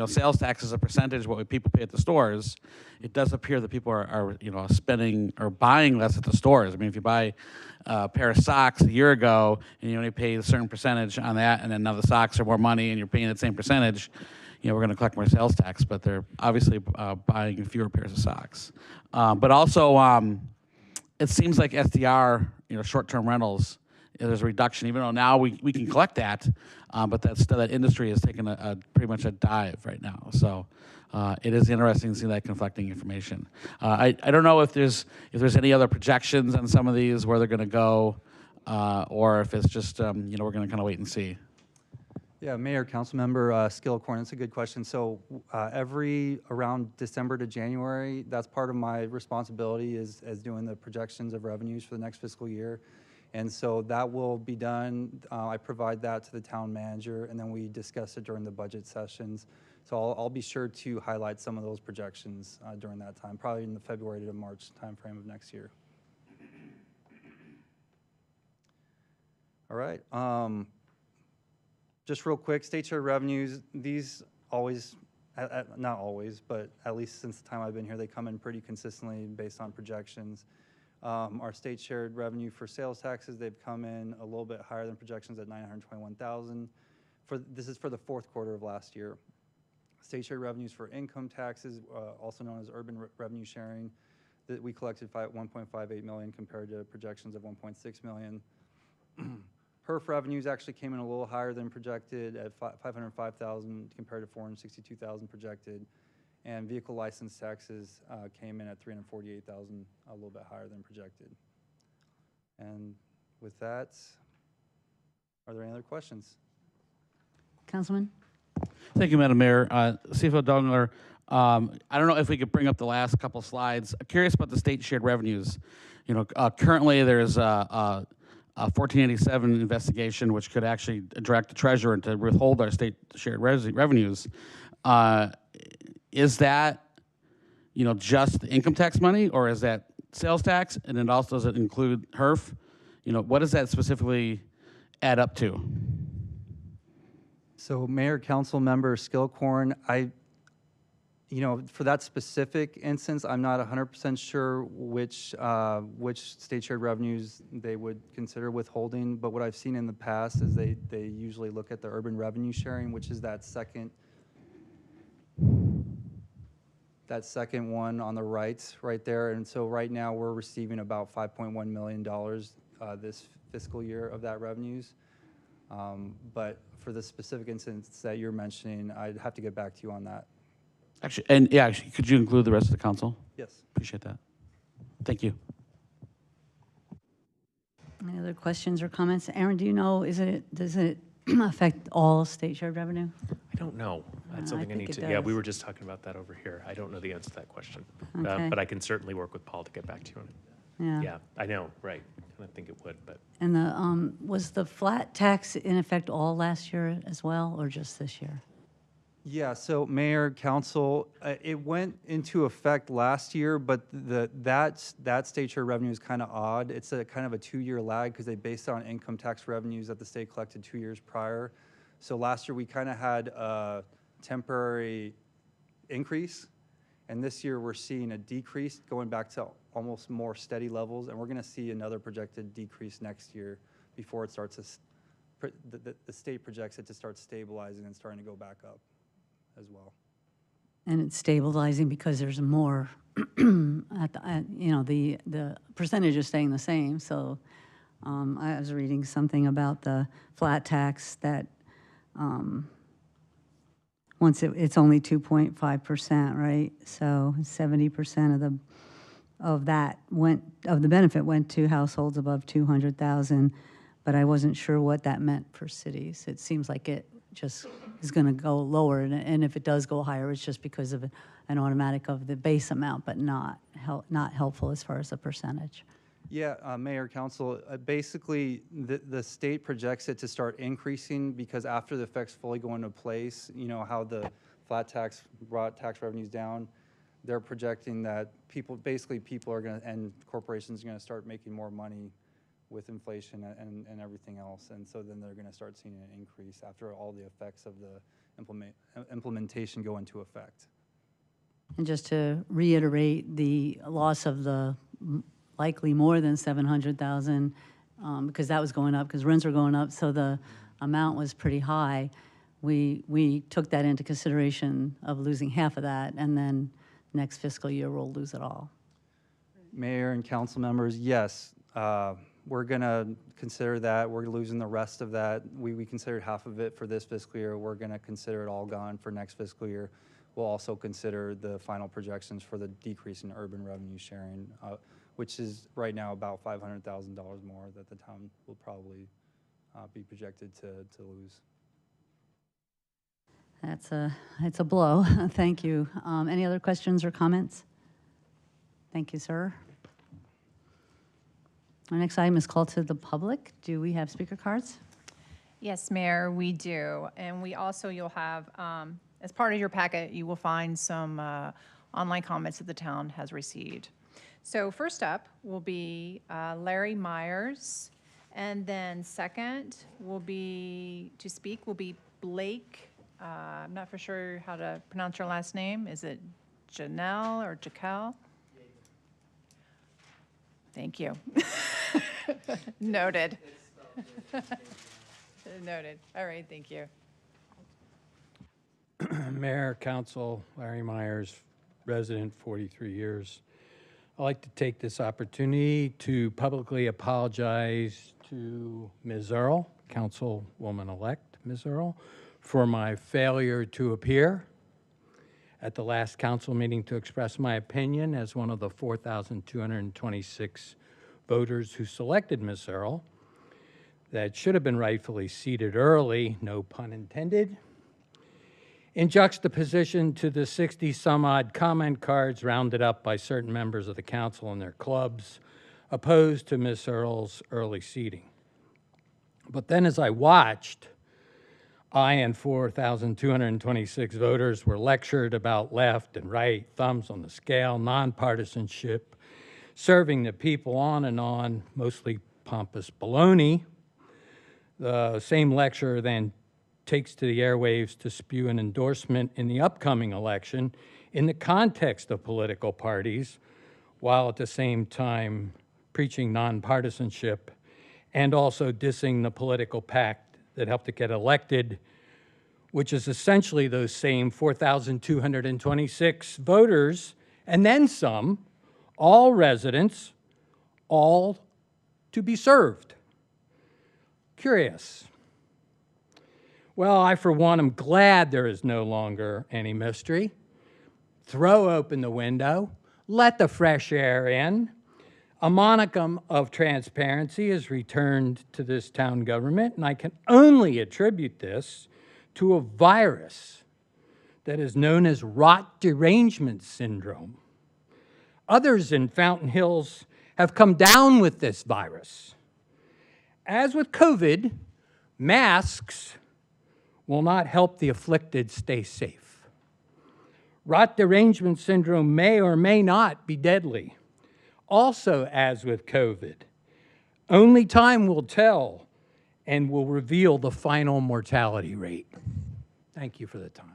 sales tax is a percentage of what people pay at the stores, it does appear that people are spending or buying less at the stores. I mean, if you buy a pair of socks a year ago and you only pay a certain percentage on that, and then now the socks are more money and you're paying that same percentage, we're going to collect more sales tax, but they're obviously buying fewer pairs of socks. But also, it seems like SDR, short-term rentals, there's a reduction, even though now we can collect that, but that industry has taken pretty much a dive right now. So it is interesting to see that conflicting information. I don't know if there's any other projections on some of these, where they're going to go, or if it's just we're going to kind of wait and see. Yeah, Mayor, Councilmember Skillicorn, that's a good question. So every around December to January, that's part of my responsibility as doing the projections of revenues for the next fiscal year. And so that will be done. I provide that to the town manager, and then we discuss it during the budget sessions. So I'll be sure to highlight some of those projections during that time, probably in the February to March timeframe of next year. All right. Just real quick, state share revenues, these always, not always, but at least since the time I've been here, they come in pretty consistently based on projections. Our state shared revenue for sales taxes, they've come in a little bit higher than projections at $921,000. This is for the fourth quarter of last year. State shared revenues for income taxes, also known as urban revenue sharing, that we collected 1.58 million compared to projections of 1.6 million. HERF revenues actually came in a little higher than projected at 505,000 compared to 462,000 projected. And vehicle license taxes came in at 348,000, a little bit higher than projected. And with that, are there any other questions? Councilman? Thank you, Madam Mayor. CFO Dongler, I don't know if we could bring up the last couple slides. I'm curious about the state shared revenues. You know, currently there's a 1487 investigation which could actually direct the treasurer to withhold our state shared revenues. Is that, you know, just the income tax money, or is that sales tax? And then also, does it include HERF? You know, what does that specifically add up to? So Mayor, Council Member Skilcorn, you know, for that specific instance, I'm not 100% sure which state shared revenues they would consider withholding, but what I've seen in the past is they usually look at the urban revenue sharing, which is that second one on the right there. And so right now we're receiving about $5.1 million this fiscal year of that revenues. But for the specific instance that you're mentioning, I'd have to get back to you on that. Actually, could you include the rest of the council? Yes. Appreciate that. Thank you. Any other questions or comments? Aaron, do you know, does it affect all state shared revenue? I don't know. That's something I need to, yeah, we were just talking about that over here. I don't know the answer to that question. Okay. But I can certainly work with Paul to get back to you on it. Yeah. Yeah, I know, right. I think it would, but. And was the flat tax in effect all last year as well, or just this year? Yeah, so Mayor, Council, it went into effect last year, but that state share revenue is kind of odd. It's a kind of a 2-year lag because they based it on income tax revenues that the state collected 2 years prior. So last year we kind of had a temporary increase, and this year we're seeing a decrease going back to almost more steady levels, and we're going to see another projected decrease next year before it starts to, the state projects it to start stabilizing and starting to go back up as well. And it's stabilizing because there's more, you know, the percentage is staying the same. So I was reading something about the flat tax that once it's only 2.5%, right? So 70% of the benefit went to households above 200,000, but I wasn't sure what that meant for cities. It seems like it just is going to go lower, and if it does go higher, it's just because of an automatic of the base amount, but not helpful as far as the percentage. Yeah, Mayor, Council, basically the state projects it to start increasing because after the effects fully go into place, you know how the flat tax brought tax revenues down, they're projecting that people are going to, and corporations are going to start making more money with inflation and everything else. And so then they're going to start seeing an increase after all the effects of the implementation go into effect. And just to reiterate, the loss of the likely more than 700,000, because that was going up, because rents were going up, so the amount was pretty high. We took that into consideration of losing half of that, and then next fiscal year we'll lose it all. Mayor and council members, yes, we're going to consider that. We're losing the rest of that. We considered half of it for this fiscal year. We're going to consider it all gone for next fiscal year. We'll also consider the final projections for the decrease in urban revenue sharing, which is right now about $500,000 more that the town will probably be projected to lose. It's a blow. Thank you. Any other questions or comments? Thank you, sir. Our next item is call to the public. Do we have speaker cards? Yes, Mayor, we do. And we also, you'll have, as part of your packet, you will find some online comments that the town has received. So first up will be Larry Myers. And then second will be, to speak, will be Blake. I'm not for sure how to pronounce your last name. Is it Janelle or Jaquel? Thank you. Noted. Noted. All right, thank you. Mayor, Council, Larry Myers, resident, 43 years. I'd like to take this opportunity to publicly apologize to Ms. Earl, Councilwoman-elect Ms. Earl, for my failure to appear at the last council meeting to express my opinion as one of the 4,226 voters who selected Ms. Earl that should have been rightfully seated early, no pun intended, in juxtaposition to the 60-some-odd comment cards rounded up by certain members of the council and their clubs opposed to Ms. Earl's early seating. But then as I watched, I and 4,226 voters were lectured about left and right, thumbs on the scale, nonpartisanship, serving the people on, mostly pompous baloney. The same lecturer then takes to the airwaves to spew an endorsement in the upcoming election in the context of political parties, while at the same time preaching nonpartisanship and also dissing the political pact that helped to get elected, which is essentially those same 4,226 voters, and then some, all residents, all to be served. Curious. Well, I, for one, am glad there is no longer any mystery. Throw open the window, let the fresh air in. A monicum of transparency is returned to this town government, and I can only attribute this to a virus that is known as rot derangement syndrome. Others in Fountain Hills have come down with this virus. As with COVID, masks will not help the afflicted stay safe. Rot derangement syndrome may or may not be deadly. Also, as with COVID, only time will tell and will reveal the final mortality rate. Thank you for the time.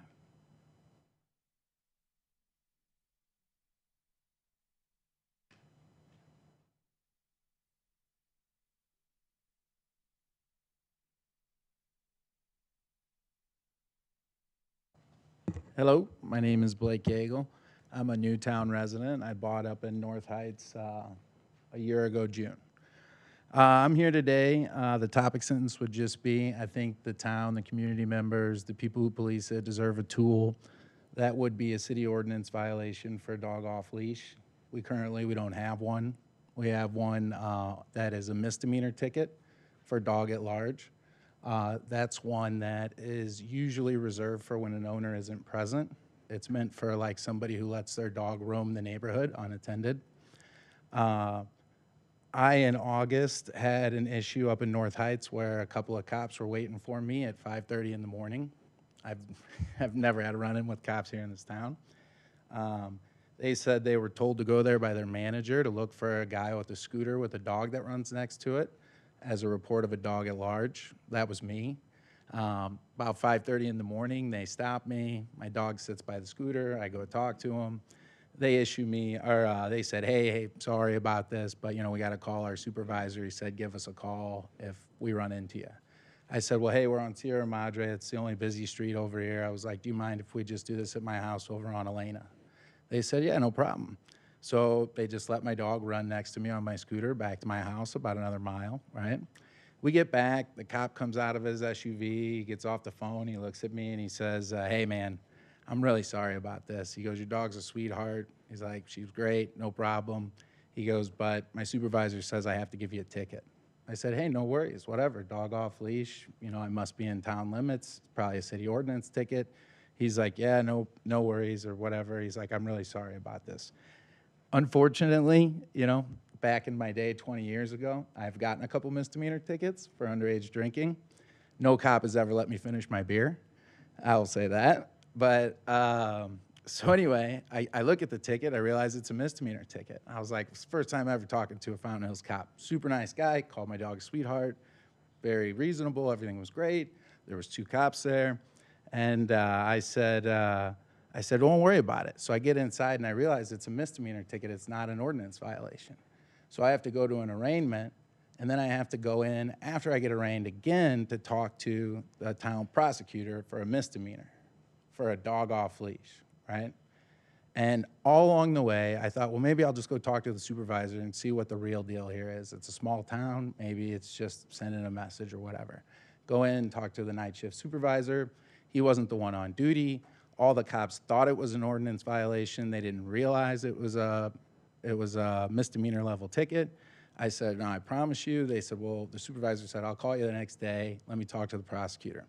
Hello, my name is Blake Gagel. I'm a Newtown resident. I bought up in North Heights a year ago, June. I'm here today. The topic sentence would just be, I think the town, the community members, the people who police it deserve a tool. That would be a city ordinance violation for a dog off leash. We don't have one. We have one that is a misdemeanor ticket for dog at large. That's one that is usually reserved for when an owner isn't present. It's meant for like somebody who lets their dog roam the neighborhood unattended. I, in August, had an issue up in North Heights where a couple of cops were waiting for me at 5:30 in the morning. I've never had a run-in with cops here in this town. They said they were told to go there by their manager to look for a guy with a scooter with a dog that runs next to it as a report of a dog at large. That was me. About 5:30 in the morning, they stopped me. My dog sits by the scooter. I go talk to him. They issue me, or they said, hey, sorry about this, but we got to call our supervisor. He said, give us a call if we run into you. I said, well, hey, we're on Sierra Madre. It's the only busy street over here. I was like, do you mind if we just do this at my house over on Elena? They said, yeah, no problem. So they just let my dog run next to me on my scooter back to my house about another mile, right? We get back, the cop comes out of his SUV, he gets off the phone, he looks at me and he says, hey man, I'm really sorry about this. He goes, your dog's a sweetheart. He's like, she's great, no problem. He goes, but my supervisor says I have to give you a ticket. I said, hey, no worries, whatever, dog off leash, I must be in town limits, probably a city ordinance ticket. He's like, yeah, no worries or whatever. He's like, I'm really sorry about this. Unfortunately, back in my day 20 years ago, I've gotten a couple misdemeanor tickets for underage drinking. No cop has ever let me finish my beer. I will say that. But so anyway, I look at the ticket. I realize it's a misdemeanor ticket. I was like, it's the first time ever talking to a Fountain Hills cop. Super nice guy, called my dog a sweetheart, very reasonable. Everything was great. There was 2 cops there. And I said, don't worry about it. So I get inside and I realize it's a misdemeanor ticket. It's not an ordinance violation. So I have to go to an arraignment, and then I have to go in after I get arraigned again to talk to the town prosecutor for a misdemeanor, for a dog off leash, right? And all along the way, I thought, well, maybe I'll just go talk to the supervisor and see what the real deal here is. It's a small town. Maybe it's just sending a message or whatever. Go in and talk to the night shift supervisor. He wasn't the one on duty. All the cops thought it was an ordinance violation. They didn't realize it was a misdemeanor level ticket. I said, no, I promise you. They said, well, the supervisor said, I'll call you the next day. Let me talk to the prosecutor.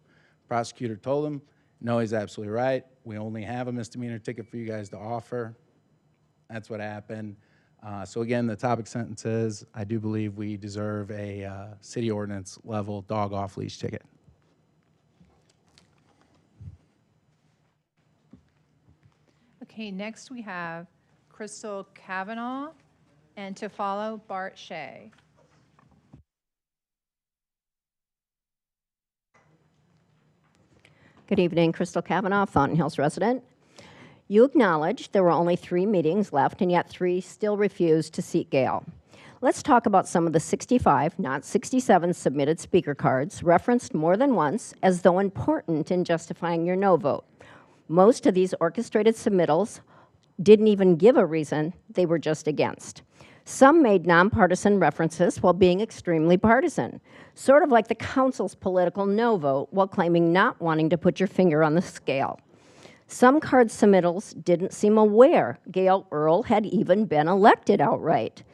Prosecutor told him, no, he's absolutely right. We only have a misdemeanor ticket for you guys to offer. That's what happened. So again, the topic sentence is, I do believe we deserve a city ordinance level dog off leash ticket. Okay, next we have Crystal Kavanaugh, and to follow, Bart Shea. Good evening, Crystal Kavanaugh, Fountain Hills resident. You acknowledged there were only 3 meetings left, and yet 3 still refused to seat Gail. Let's talk about some of the 65, not 67, submitted speaker cards referenced more than once as though important in justifying your no vote. Most of these orchestrated submittals didn't even give a reason, they were just against. Some made nonpartisan references while being extremely partisan, sort of like the council's political no vote while claiming not wanting to put your finger on the scale. Some card submittals didn't seem aware Gail Earl had even been elected outright.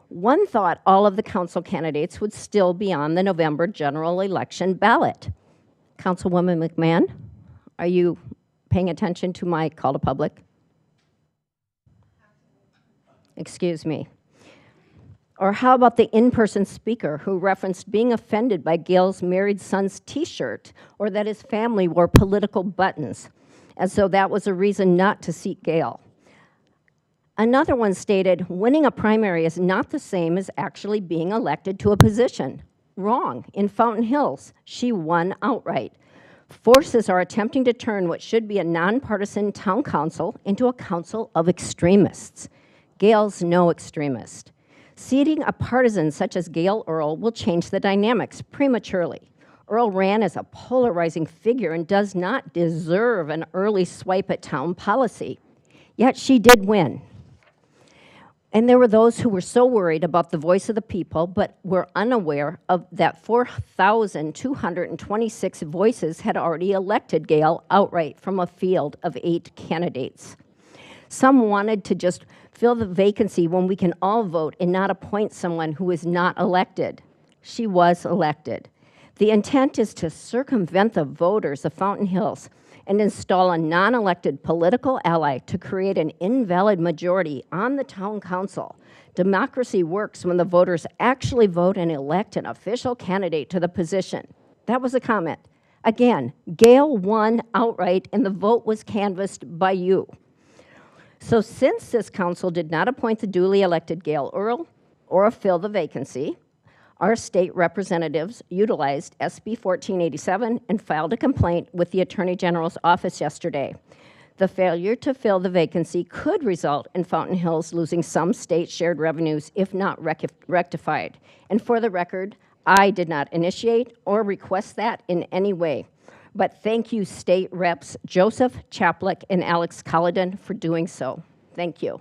One thought all of the council candidates would still be on the November general election ballot. Councilwoman McMahon, are you paying attention to my call to public? Excuse me. Or how about the in-person speaker who referenced being offended by Gail's married son's t-shirt or that his family wore political buttons, as though that was a reason not to seat Gail? Another one stated, winning a primary is not the same as actually being elected to a position. Wrong. In Fountain Hills, she won outright. Forces are attempting to turn what should be a nonpartisan town council into a council of extremists. Gail's no extremist. Seating a partisan such as Gail Earl will change the dynamics prematurely. Earl ran as a polarizing figure and does not deserve an early swipe at town policy. Yet she did win. And there were those who were so worried about the voice of the people, but were unaware of that 4,226 voices had already elected Gail outright from a field of 8 candidates. Some wanted to just fill the vacancy when we can all vote and not appoint someone who is not elected. She was elected. The intent is to circumvent the voters of Fountain Hills and install a non-elected political ally to create an invalid majority on the town council. Democracy works when the voters actually vote and elect an official candidate to the position. That was a comment. Again, Gail won outright and the vote was canvassed by you. So since this council did not appoint the duly elected Gail Earl or fill the vacancy, our state representatives utilized SB 1487 and filed a complaint with the Attorney General's office yesterday. The failure to fill the vacancy could result in Fountain Hills losing some state shared revenues if not rectified. And for the record, I did not initiate or request that in any way. But thank you, State Reps Joseph Chaplick and Alex Colliden, for doing so. Thank you.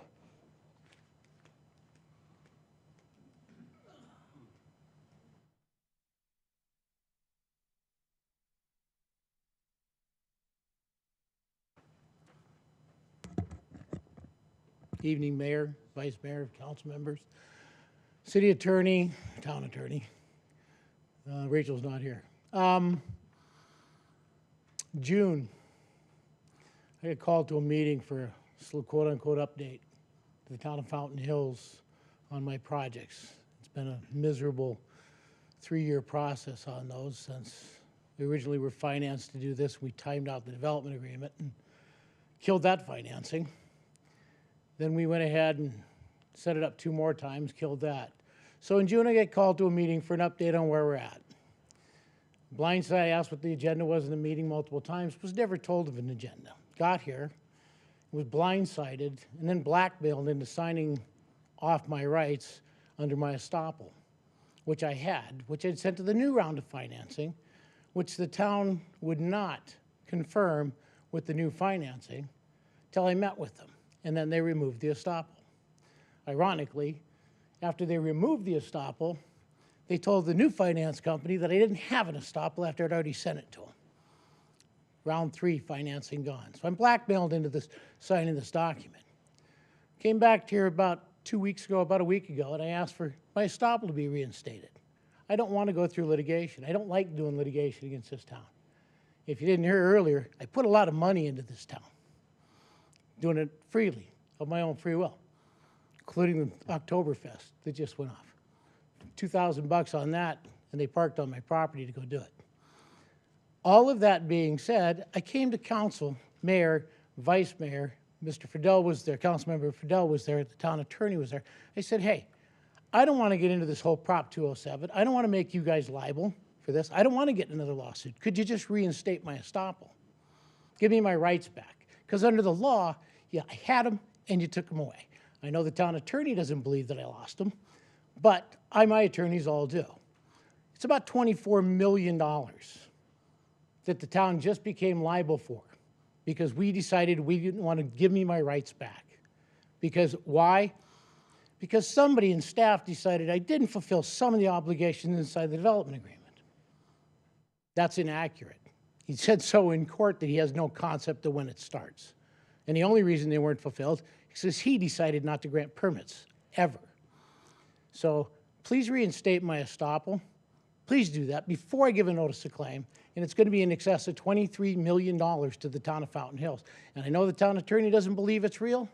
Evening, Mayor, Vice Mayor, council members, City Attorney, Town Attorney. Rachel's not here. June, I got called to a meeting for a quote-unquote update to the town of Fountain Hills on my projects. It's been a miserable 3-year process on those since we originally were financed to do this. We timed out the development agreement and killed that financing. Then we went ahead and set it up 2 more times, killed that. So in June, I get called to a meeting for an update on where we're at. Blindside, I asked what the agenda was in the meeting multiple times, was never told of an agenda. Got here, was blindsided, and then blackmailed into signing off my rights under my estoppel, which I had, which I'd sent to the new round of financing, which the town would not confirm with the new financing till I met with them. and then they removed the estoppel. Ironically, after they removed the estoppel, they told the new finance company that I didn't have an estoppel after I'd already sent it to them. Round 3 financing gone. So I'm blackmailed into this, signing this document. Came back here about 2 weeks ago, about a week ago, and I asked for my estoppel to be reinstated. I don't want to go through litigation. I don't like doing litigation against this town. If you didn't hear earlier, I put a lot of money into this town, doing it freely, of my own free will, including the Oktoberfest that just went off. $2,000 on that, and they parked on my property to go do it. All of that being said, I came to council, mayor, vice mayor, Mr. Fidel was there, Councilmember Fidel was there, the town attorney was there. I said, hey, I don't want to get into this whole Prop 207. I don't want to make you guys liable for this. I don't want to get another lawsuit. Could you just reinstate my estoppel? Give me my rights back. Because under the law, yeah, I had them and you took them away. I know the town attorney doesn't believe that I lost them, but my attorneys all do. It's about $24 million that the town just became liable for because we decided we didn't want to give me my rights back. Because why? Because somebody in staff decided I didn't fulfill some of the obligations inside the development agreement. That's inaccurate. He said so in court that he has no concept of when it starts. And the only reason they weren't fulfilled is because he decided not to grant permits, ever. So please reinstate my estoppel. Please do that before I give a notice of claim. And it's going to be in excess of $23 million to the town of Fountain Hills. And I know the town attorney doesn't believe it's real.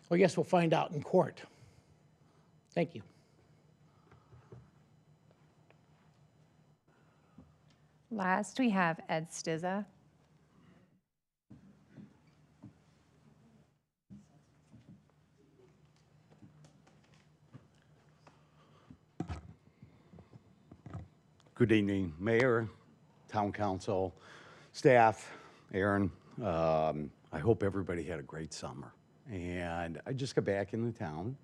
Well, I guess we'll find out in court. Thank you. Last, we have Ed Stizza. Good evening, Mayor, Town Council, staff, Aaron. I hope everybody had a great summer. And I just got back into town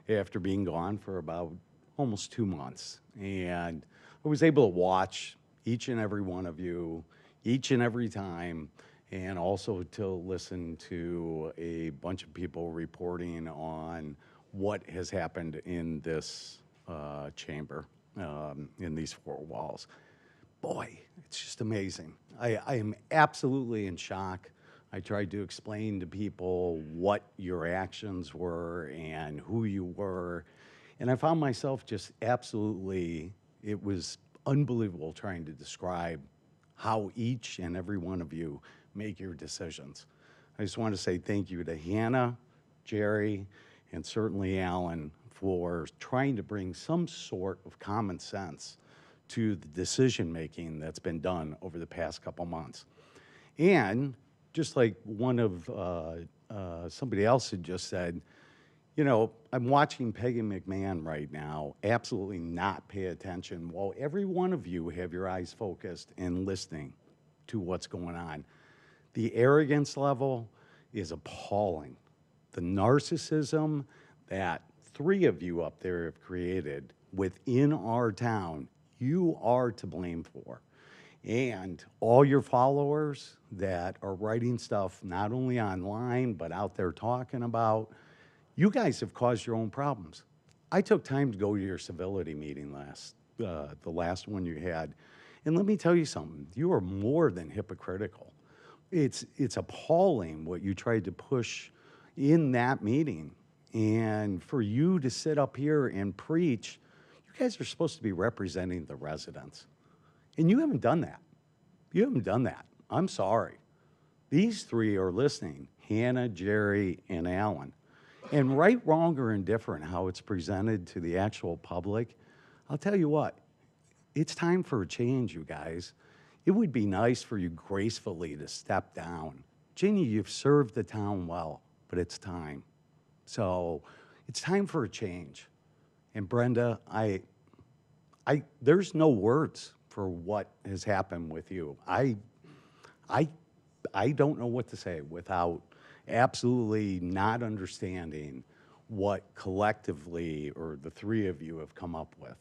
after being gone for about almost 2 months. And I was able to watch each and every one of you, each and every time, and also to listen to a bunch of people reporting on what has happened in this chamber, in these 4 walls. Boy, it's just amazing. I am absolutely in shock. I tried to explain to people what your actions were and who you were. And I found myself just absolutely, it was unbelievable trying to describe how each and every one of you make your decisions. I just want to say thank you to Hannah, Jerry, and certainly Alan for trying to bring some sort of common sense to the decision-making that's been done over the past couple months. And just like one of somebody else had just said, you know, I'm watching Peggy McMahon right now absolutely not pay attention while every one of you have your eyes focused and listening to what's going on. The arrogance level is appalling. The narcissism that 3 of you up there have created within our town, you are to blame for. And all your followers that are writing stuff not only online but out there talking about, you guys have caused your own problems. I took time to go to your civility meeting the last one you had, and let me tell you something, you are more than hypocritical. It's appalling what you tried to push in that meeting. And for you to sit up here and preach, you guys are supposed to be representing the residents. And you haven't done that. You haven't done that. I'm sorry. These 3 are listening, Hannah, Jerry, and Alan. And right, wrong, or indifferent how it's presented to the actual public, I'll tell you what, it's time for a change, you guys. It would be nice for you gracefully to step down. Ginny, you've served the town well, but it's time. So it's time for a change. And Brenda, there's no words for what has happened with you. I don't know what to say without absolutely not understanding what collectively or the 3 of you have come up with.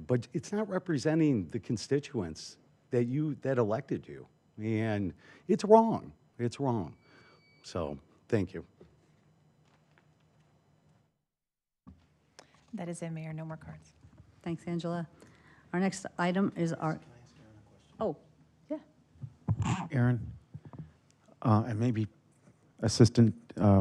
But it's not representing the constituents that elected you. And it's wrong. It's wrong. So Thank you. That is it, Mayor. No more cards. Thanks, Angela. Our next item is our, oh, yeah. Aaron, and maybe Assistant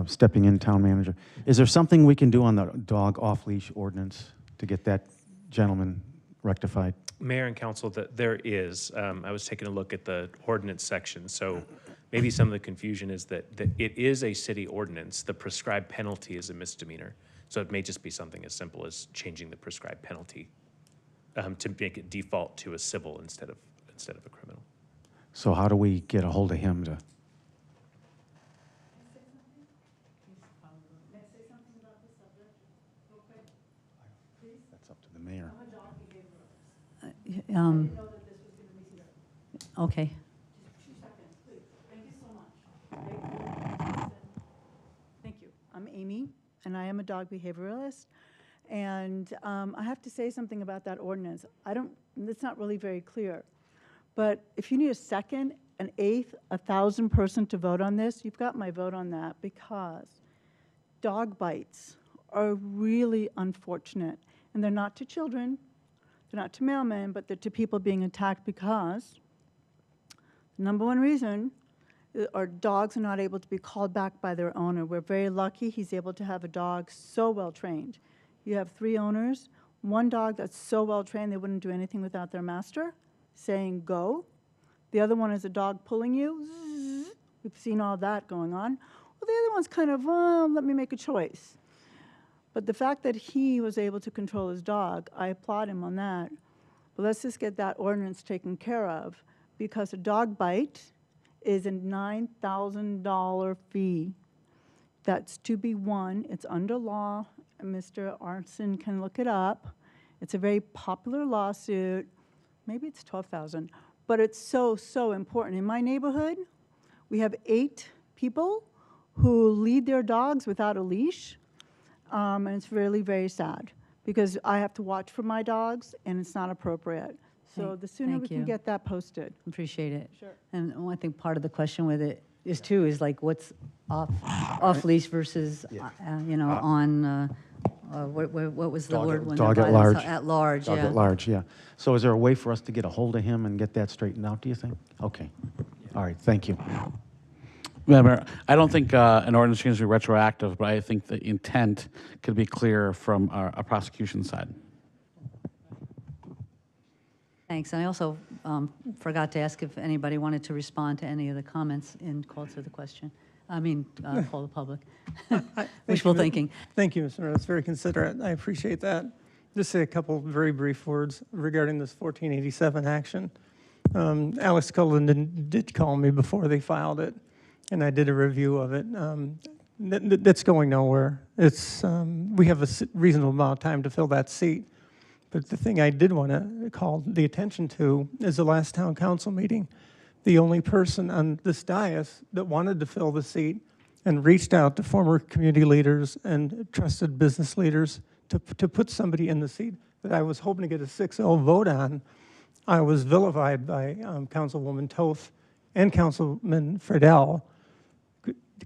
stepping in Town Manager. Is there something we can do on the dog off-leash ordinance to get that gentleman rectified? Mayor and council, that there is. I was taking a look at the ordinance section, so maybe some of the confusion is that it is a city ordinance. The prescribed penalty is a misdemeanor. So it may just be something as simple as changing the prescribed penalty to make it default to a civil instead of a criminal. So how do we get a hold of him to? That's up to the mayor. Okay. Thank you. I'm Amy, and I am a dog behavioralist. And I have to say something about that ordinance. It's not really very clear. But if you need a second, an eighth, 1,000 person to vote on this, you've got my vote on that, because dog bites are really unfortunate. And they're not to children, they're not to mailmen, but they're to people being attacked, because the number one reason our dogs are not able to be called back by their owner. We're very lucky he's able to have a dog so well trained. You have 3 owners, one dog that's so well trained they wouldn't do anything without their master, saying go. The other one is a dog pulling you. Zzz. We've seen all that going on. Well, the other one's kind of, let me make a choice. But the fact that he was able to control his dog, I applaud him on that. But let's just get that ordinance taken care of, because a dog bite is a $9,000 fee. That's to be won. It's under law. Mr. Arnson can look it up. It's a very popular lawsuit. Maybe it's $12,000, but it's so, so important. In my neighborhood, we have 8 people who lead their dogs without a leash, and it's really very sad, because I have to watch for my dogs, and it's not appropriate. So the sooner we can get that posted. Appreciate it. Sure. And I think part of the question with it is like what's off leash versus, on, what was the word? when Dog they're at violence- large. At large, Dog yeah. at large, yeah. So is there a way for us to get a hold of him and get that straightened out, do you think? Okay. All right, thank you. Madam Mayor, I don't think an ordinance change is retroactive, but I think the intent could be clear from a prosecution side. Thanks. And I also forgot to ask if anybody wanted to respond to any of the comments in call to the question. Call the public. Wishful thinking. Thank you, Mr. Mayor. That's very considerate. I appreciate that. Just say a couple very brief words regarding this 1487 action. Alex Cullen did call me before they filed it, and I did a review of it. That's going nowhere. We have a reasonable amount of time to fill that seat. But the thing I did want to call the attention to is the last town council meeting. The only person on this dais that wanted to fill the seat and reached out to former community leaders and trusted business leaders to put somebody in the seat that I was hoping to get a 6-0 vote on. I was vilified by Councilwoman Toth and Councilman Friedel,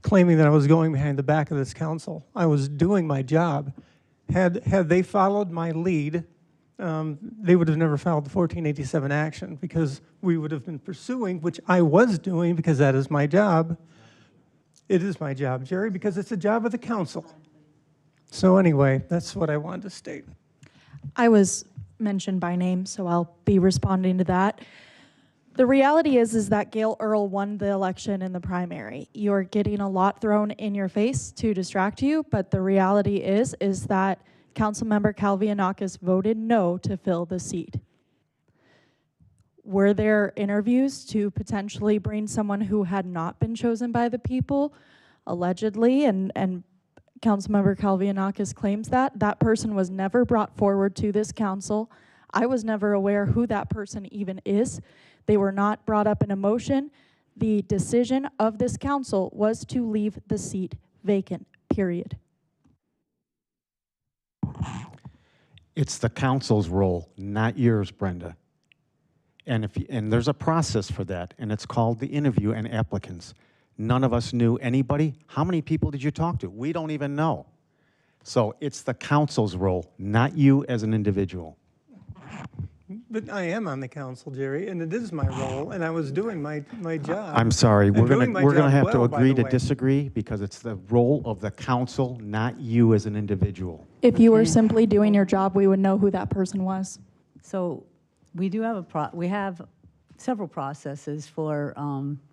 claiming that I was going behind the back of this council. I was doing my job. Had they followed my lead, they would have never filed the 1487 action, because we would have been pursuing, which I was doing because that is my job. It is my job, Jerry, because it's a job of the council. So anyway, that's what I wanted to state. I was mentioned by name, so I'll be responding to that. The reality is that Gail Earl won the election in the primary. You're getting a lot thrown in your face to distract you, but the reality is that Councilmember Kalvianakis voted no to fill the seat. Were there interviews to potentially bring someone who had not been chosen by the people? Allegedly, and Councilmember Kalvianakis claims that person was never brought forward to this council. I was never aware who that person even is. They were not brought up in a motion. The decision of this council was to leave the seat vacant, period. It's the council's role, not yours, Brenda. And there's a process for that, and it's called the interview and applicants. None of us knew anybody. How many people did you talk to? We don't even know. So it's the council's role, not you as an individual. But I am on the council, Jerry, and it is my role, and I was doing my job. I'm sorry, and we're doing gonna my job have to well, by agree the to way. disagree because it's the role of the council, not you as an individual. If you were Okay. simply doing your job, we would know who that person was. So we do have we have several processes for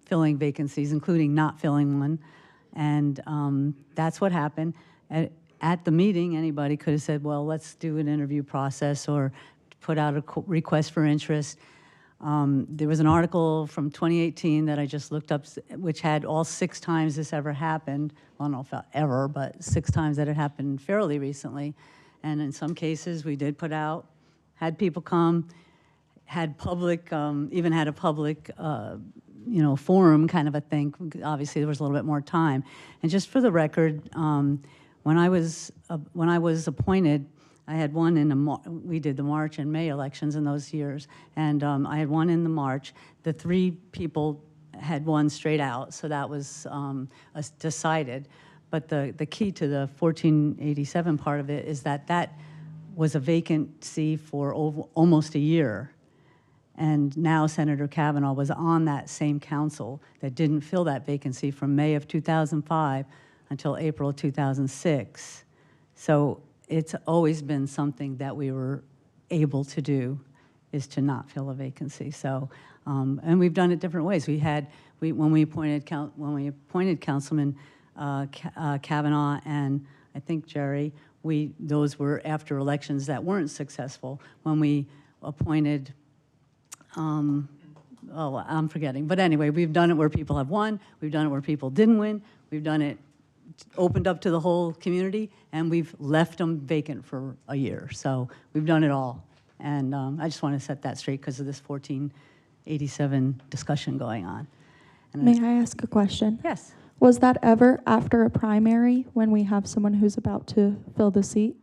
filling vacancies, including not filling one. And that's what happened. At the meeting, anybody could have said, well, let's do an interview process or put out a request for interest. There was an article from 2018 that I just looked up, which had all 6 times this ever happened. Well, I don't know if ever, but 6 times that it happened fairly recently. And in some cases, we did put out, had people come, had public, even had a public, forum kind of a thing. Obviously, there was a little bit more time. And just for the record, when I was appointed, I had one we did the March and May elections in those years, and I had one in the March. The 3 people had won straight out, so that was decided. But the key to the 1487 part of it is that was a vacancy for almost a year. And now Senator Kavanaugh was on that same council that didn't fill that vacancy from May of 2005 until April of 2006. So it's always been something that we were able to do, is to not fill a vacancy. So, and we've done it different ways. When we appointed Councilman Kavanaugh and I think Jerry, those were after elections that weren't successful. When we appointed, I'm forgetting. But anyway, we've done it where people have won. We've done it where people didn't win. We've done it opened up to the whole community, and we've left them vacant for a year. So we've done it all. And I just want to set that straight because of this 1487 discussion going on. And May I ask a question? Yes. Was that ever after a primary when we have someone who's about to fill the seat?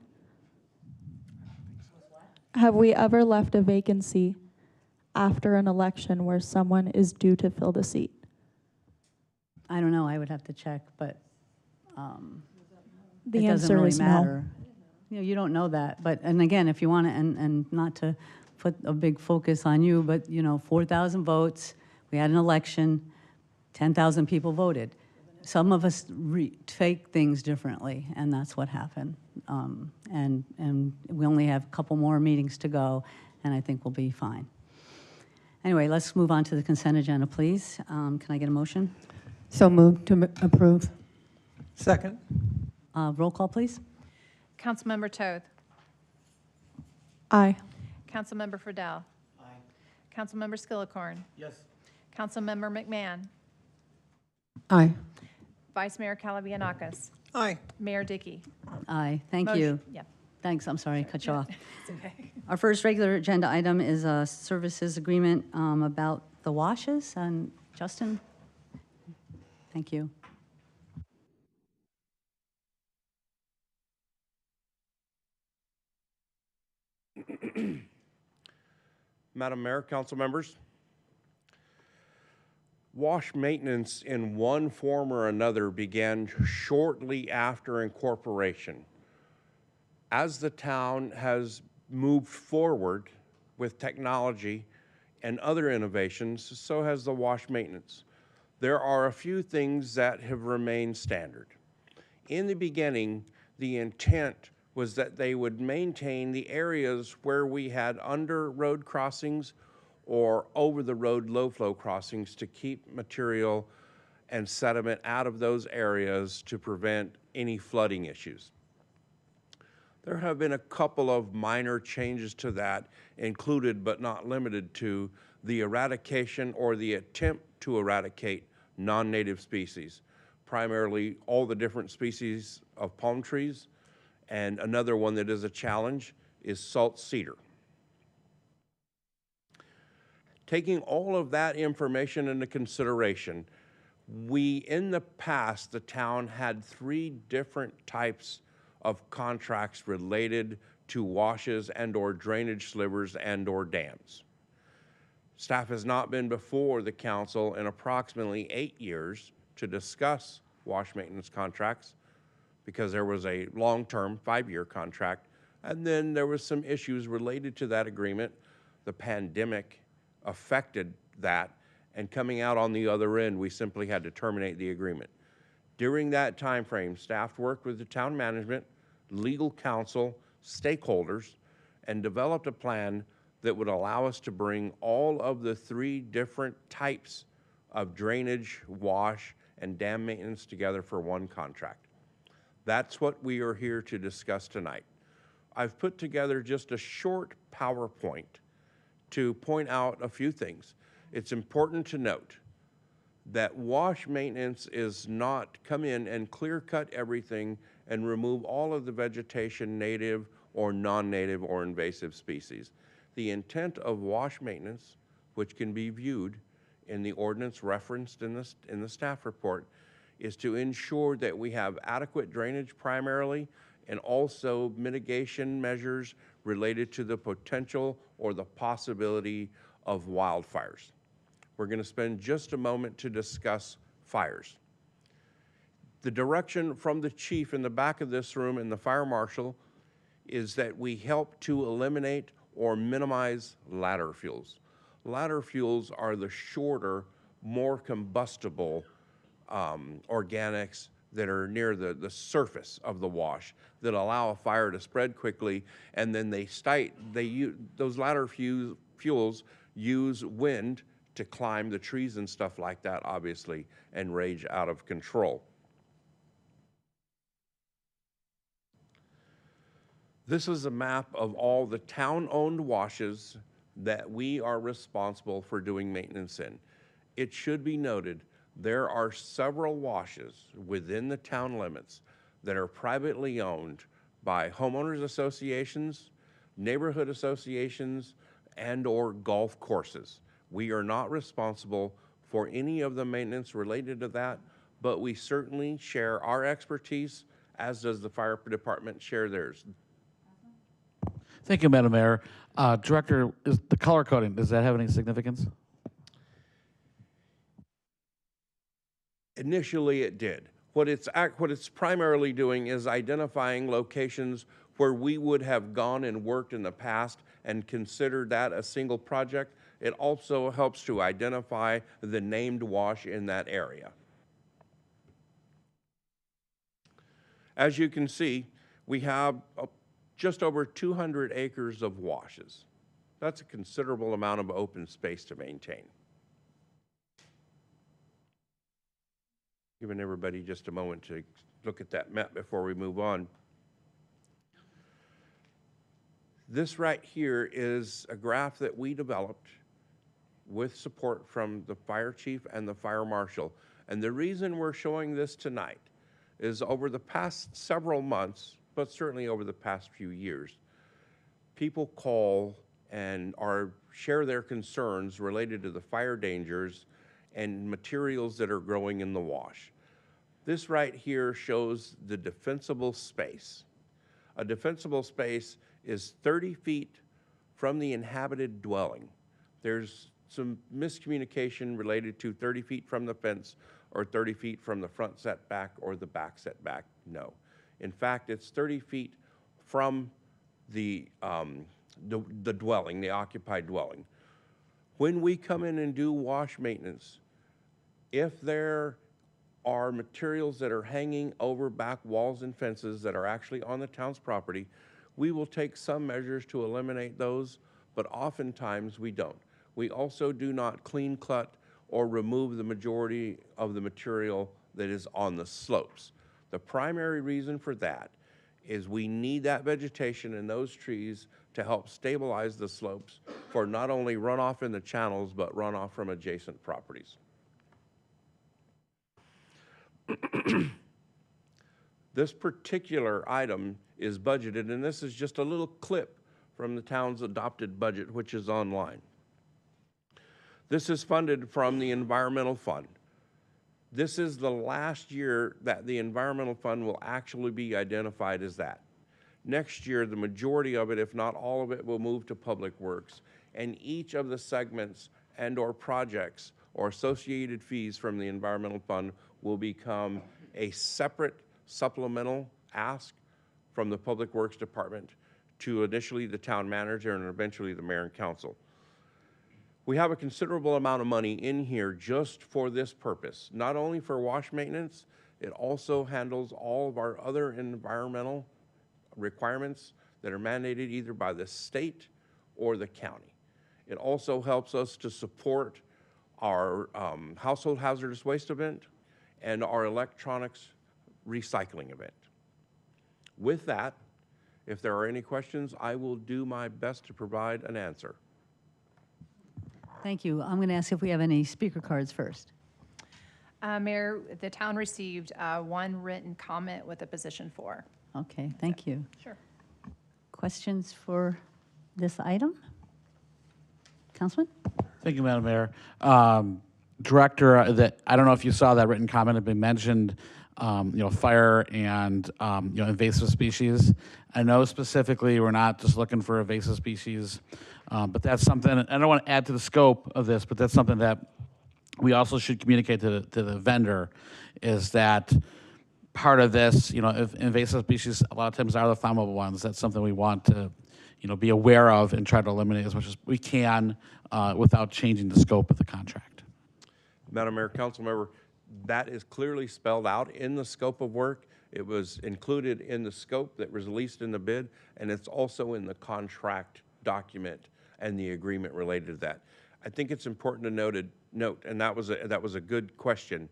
Have we ever left a vacancy after an election where someone is due to fill the seat? I don't know. I would have to check, but The it doesn't answer really is no. matter. You don't know that. But, and again, if you want to, and not to put a big focus on you, but, 4,000 votes, we had an election, 10,000 people voted. Some of us take things differently, and that's what happened. And we only have a couple more meetings to go, and I think we'll be fine. Anyway, let's move on to the consent agenda, please. Can I get a motion? So moved to approve. Second. Roll call, please. Councilmember Toth. Aye. Councilmember Friedel. Aye. Councilmember Skillicorn. Yes. Councilmember McMahon. Aye. Vice Mayor Calabianakis. Aye. Mayor Dickey. Aye, thank Motion- you. Yeah. Thanks, I'm sorry, cut you off. It's okay. Our first regular agenda item is a services agreement about the washes. And Justin? Thank you. Madam Mayor, council members, wash maintenance in one form or another began shortly after incorporation. As the town has moved forward with technology and other innovations, so has the wash maintenance. There are a few things that have remained standard. In the beginning, the intent was that they would maintain the areas where we had under road crossings or over the road low flow crossings to keep material and sediment out of those areas to prevent any flooding issues. There have been a couple of minor changes to that, included but not limited to the eradication or the attempt to eradicate non-native species, primarily all the different species of palm trees, and another one that is a challenge is salt cedar. Taking all of that information into consideration, in the past, the town had 3 different types of contracts related to washes and or drainage slivers and or dams. Staff has not been before the council in approximately 8 years to discuss wash maintenance contracts because there was a long-term 5-year contract, and then there was some issues related to that agreement. The pandemic affected that, and coming out on the other end, we simply had to terminate the agreement. During that time frame, staff worked with the town management, legal counsel, stakeholders, and developed a plan that would allow us to bring all of the 3 different types of drainage, wash, and dam maintenance together for one contract. That's what we are here to discuss tonight. I've put together just a short PowerPoint to point out a few things. It's important to note that wash maintenance is not come in and clear cut everything and remove all of the vegetation, native or non-native or invasive species. The intent of wash maintenance, which can be viewed in the ordinance referenced in the staff report, is to ensure that we have adequate drainage primarily and also mitigation measures related to the potential or the possibility of wildfires. We're going to spend just a moment to discuss fires. The direction from the chief in the back of this room and the fire marshal is that we help to eliminate or minimize ladder fuels. Ladder fuels are the shorter, more combustible organics that are near the surface of the wash that allow a fire to spread quickly, and then those ladder fuels use wind to climb the trees and stuff like that, obviously, and rage out of control. This is a map of all the town-owned washes that we are responsible for doing maintenance in. It should be noted, there are several washes within the town limits that are privately owned by homeowners associations, neighborhood associations, and/or golf courses. We are not responsible for any of the maintenance related to that, but we certainly share our expertise, as does the fire department share theirs. Thank you, Madam Mayor. Director, is the color coding, does that have any significance? Initially, it did. What it's primarily doing is identifying locations where we would have gone and worked in the past and considered that a single project. It also helps to identify the named wash in that area. As you can see, we have just over 200 acres of washes. That's a considerable amount of open space to maintain. Giving everybody just a moment to look at that map before we move on. This right here is a graph that we developed with support from the fire chief and the fire marshal. And the reason we're showing this tonight is over the past several months, but certainly over the past few years, people call and share their concerns related to the fire dangers and materials that are growing in the wash. This right here shows the defensible space. A defensible space is 30 feet from the inhabited dwelling. There's some miscommunication related to 30 feet from the fence or 30 feet from the front setback or the back setback. No. In fact, it's 30 feet from the dwelling, the occupied dwelling. When we come in and do wash maintenance, if there are materials that are hanging over back walls and fences that are actually on the town's property, we will take some measures to eliminate those, but oftentimes we don't. We also do not clean cut or remove the majority of the material that is on the slopes. The primary reason for that is we need that vegetation and those trees to help stabilize the slopes for not only runoff in the channels, but runoff from adjacent properties. This particular item is budgeted, and this is just a little clip from the town's adopted budget, which is online. This is funded from the Environmental Fund. This is the last year that the Environmental Fund will actually be identified as that. Next year, the majority of it, if not all of it, will move to Public Works, and each of the segments and/or projects or associated fees from the Environmental Fund will become a separate supplemental ask from the Public Works Department to initially the town manager and eventually the mayor and council. We have a considerable amount of money in here just for this purpose, not only for wash maintenance, it also handles all of our other environmental requirements that are mandated either by the state or the county. It also helps us to support our household hazardous waste event and our electronics recycling event. With that, if there are any questions, I will do my best to provide an answer. Thank you. I'm going to ask if we have any speaker cards first. Mayor, the town received one written comment with a position for. Okay, thank you. Sure. Questions for this item? Councilman? Thank you, Madam Mayor. Director, I don't know if you saw that written comment had been mentioned, fire and, invasive species. I know specifically we're not just looking for invasive species, but that's something, I don't want to add to the scope of this, but that's something that we also should communicate to the vendor, is that part of this, if invasive species a lot of times are the flammable ones, that's something we want to, be aware of and try to eliminate as much as we can without changing the scope of the contract. Madam Mayor, council member, that is clearly spelled out in the scope of work. It was included in the scope that was released in the bid, and it's also in the contract document and the agreement related to that. I think it's important to note, and that was a good question,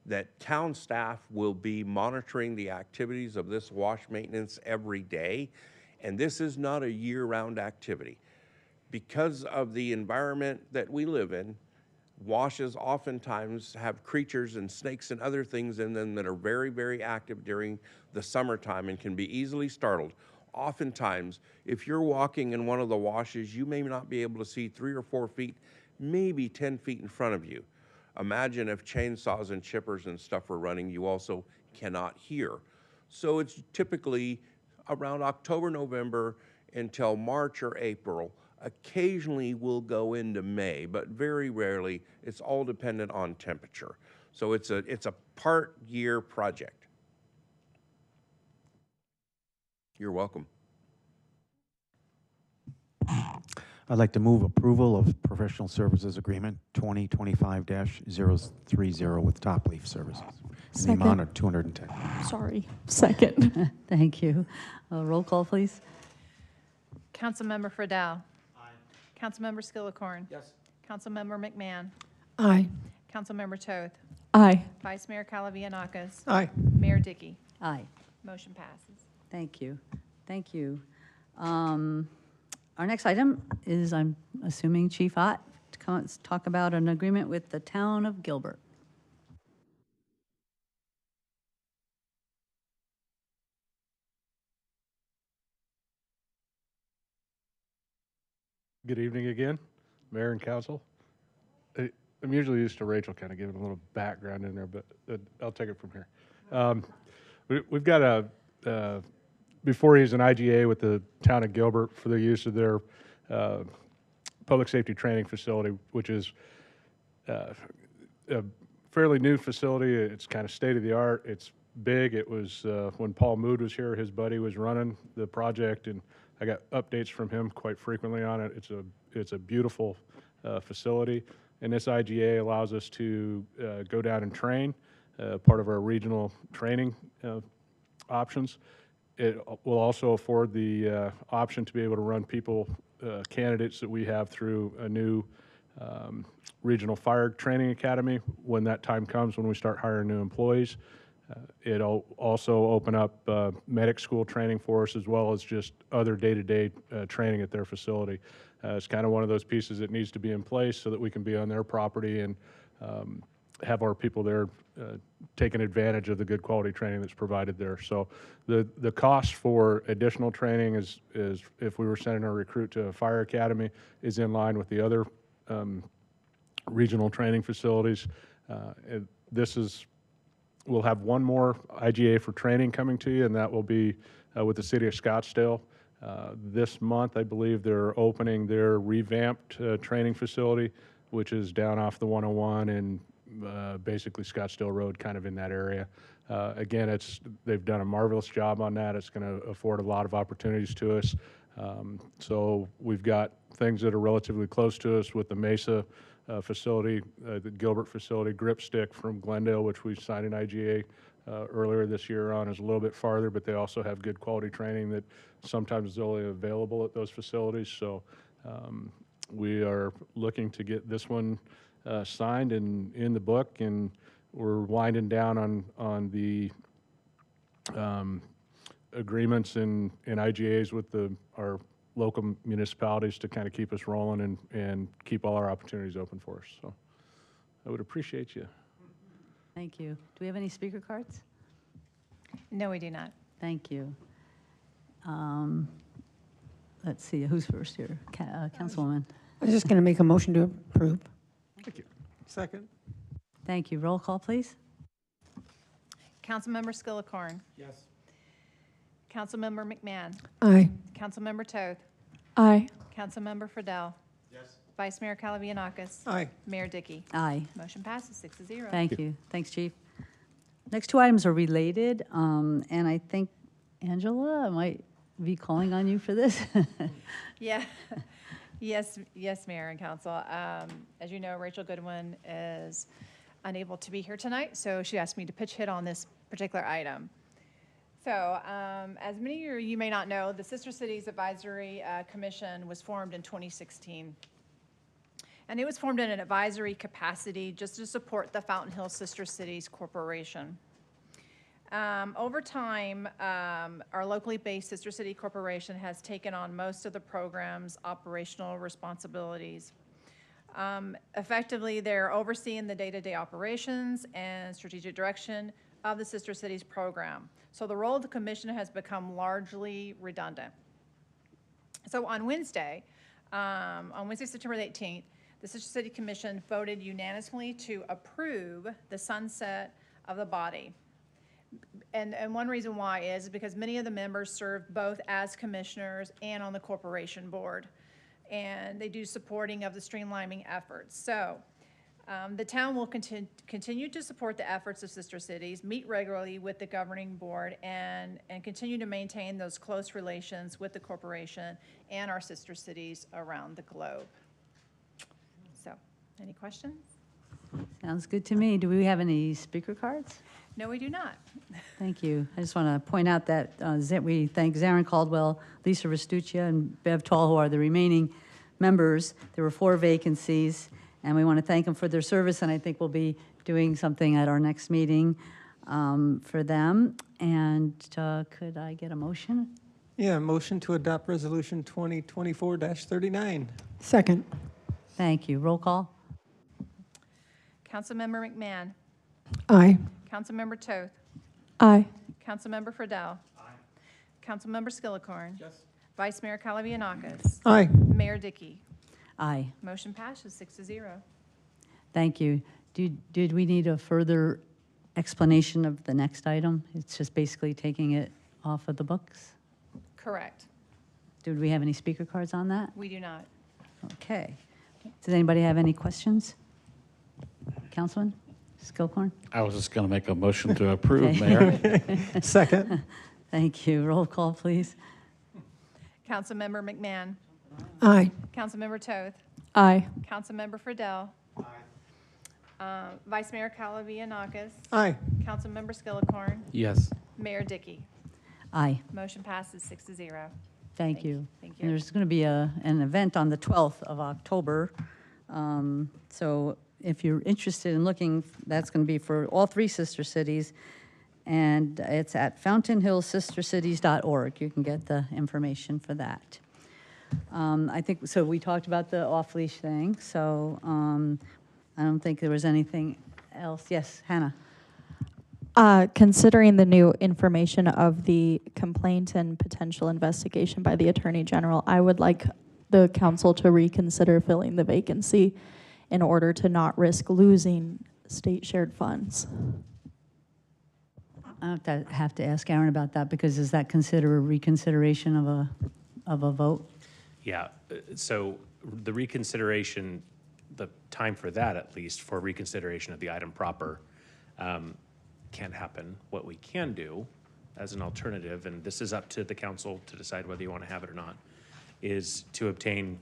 that town staff will be monitoring the activities of this wash maintenance every day, and this is not a year-round activity. Because of the environment that we live in, washes oftentimes have creatures and snakes and other things in them that are very, very active during the summertime and can be easily startled. Oftentimes, if you're walking in one of the washes, you may not be able to see 3 or 4 feet, maybe 10 feet in front of you. Imagine if chainsaws and chippers and stuff were running, you also cannot hear. So it's typically around October, November until March or April. Occasionally we'll go into May, but very rarely. It's all dependent on temperature. So it's a part-year project. You're welcome. I'd like to move approval of professional services agreement 2025-030 with Top Leaf Services in the amount of $210. Sorry. Second. Thank you. Roll call, please. Councilmember Friedel. Aye. Councilmember Skillicorn. Yes. Councilmember McMahon. Aye. Councilmember Toth. Aye. Vice Mayor Calavianakis. Aye. Mayor Dickey. Aye. Motion passes. Thank you. Thank you. Our next item is, I'm assuming, Chief Ott to come and talk about an agreement with the Town of Gilbert. Good evening again, Mayor and Council. I'm usually used to Rachel kind of giving a little background in there, but I'll take it from here. We've got before he's an IGA with the Town of Gilbert for the use of their public safety training facility, which is a fairly new facility. It's kind of state of the art. It's big. It was when Paul Mood was here, his buddy was running the project, and I got updates from him quite frequently on it. It's a beautiful facility, and this IGA allows us to go down and train, part of our regional training options. It will also afford the option to be able to run candidates that we have through a new regional fire training academy when that time comes, when we start hiring new employees. It'll also open up medic school training for us, as well as just other day-to-day training at their facility. It's kind of one of those pieces that needs to be in place so that we can be on their property and have our people there taking advantage of the good quality training that's provided there. So the cost for additional training is if we were sending a recruit to a fire academy, is in line with the other regional training facilities. We'll have one more IGA for training coming to you, and that will be with the city of Scottsdale. This month, I believe they're opening their revamped training facility, which is down off the 101 in basically Scottsdale Road, kind of in that area. Again, they've done a marvelous job on that. It's going to afford a lot of opportunities to us. So we've got things that are relatively close to us with the Mesa facility, the Gilbert facility. Gripstick from Glendale, which we signed an IGA earlier this year on, is a little bit farther, but they also have good quality training that sometimes is only available at those facilities. So we are looking to get this one signed and in the book, and we're winding down on the agreements and IGAs with our local municipalities to kind of keep us rolling and keep all our opportunities open for us. So I would appreciate you. Thank you. Do we have any speaker cards? No, we do not. Thank you. Let's see, who's first here? Councilwoman. I was just going to make a motion to approve. Thank you. Second. Thank you. Roll call, please. Councilmember Skillicorn. Yes. Councilmember McMahon. Aye. Councilmember Toth. Aye. Councilmember Friedel. Yes. Vice Mayor Calavianakis. Aye. Mayor Dickey. Aye. Motion passes 6-0. Thank you. Thanks, Chief. Next two items are related, and I think Angela might be calling on you for this. Yeah. Yes, Mayor and Council. As you know, Rachel Goodwin is unable to be here tonight, so she asked me to pitch hit on this particular item. So, as many of you may not know, the Sister Cities Advisory Commission was formed in 2016. And it was formed in an advisory capacity just to support the Fountain Hills Sister Cities Corporation. Over time, our locally based Sister City Corporation has taken on most of the program's operational responsibilities. Effectively, they're overseeing the day-to-day operations and strategic direction of the Sister Cities program. So the role of the commission has become largely redundant. So on Wednesday, September the 18th, the Sister City Commission voted unanimously to approve the sunset of the body. And one reason why is because many of the members serve both as commissioners and on the corporation board. And they do supporting of the streamlining efforts. So the town will continue to support the efforts of Sister Cities, meet regularly with the governing board, and continue to maintain those close relations with the corporation and our sister cities around the globe. So, any questions? Sounds good to me. Do we have any speaker cards? No, we do not. Thank you. I just want to point out that we thank Zarin Caldwell, Lisa Restuccia, and Bev Tall, who are the remaining members. There were 4 vacancies, and we want to thank them for their service, and I think we'll be doing something at our next meeting for them. And could I get a motion? Yeah, motion to adopt Resolution 2024-39. Second. Thank you. Roll call. Councilmember McMahon. Aye. Councilmember Toth. Aye. Councilmember Friedel. Aye. Councilmember Skillicorn. Yes. Vice Mayor Calavianakis. Aye. Mayor Dickey. Aye. Motion passes 6-0. Thank you. Did we need a further explanation of the next item? It's just basically taking it off of the books? Correct. Did we have any speaker cards on that? We do not. Okay. Does anybody have any questions? Councilman Skilcorn? I was just going to make a motion to approve, Okay. Mayor. Second. Thank you. Roll call, please. Councilmember McMahon. Aye. Councilmember Toth. Aye. Councilmember Friedel. Vice Mayor Calavianakis. Aye. Councilmember Skillicorn. Yes. Mayor Dickey. Aye. Motion passes 6-0. Thank you. Thank And you. there's going to be an event on the 12th of October. So if you're interested in looking, that's going to be for all 3 sister cities. And it's at fountainhillsistercities.org. You can get the information for that. I think, so we talked about the off-leash thing. So I don't think there was anything else. Yes, Hannah. Considering the new information of the complaint and potential investigation by the Attorney General, I would like the council to reconsider filling the vacancy in order to not risk losing state shared funds. I have to ask Aaron about that, because is that considered a reconsideration of a vote? Yeah, so the reconsideration the time for that, at least, for reconsideration of the item proper, can't happen. What we can do as an alternative, and this is up to the council to decide whether you want to have it or not, is to obtain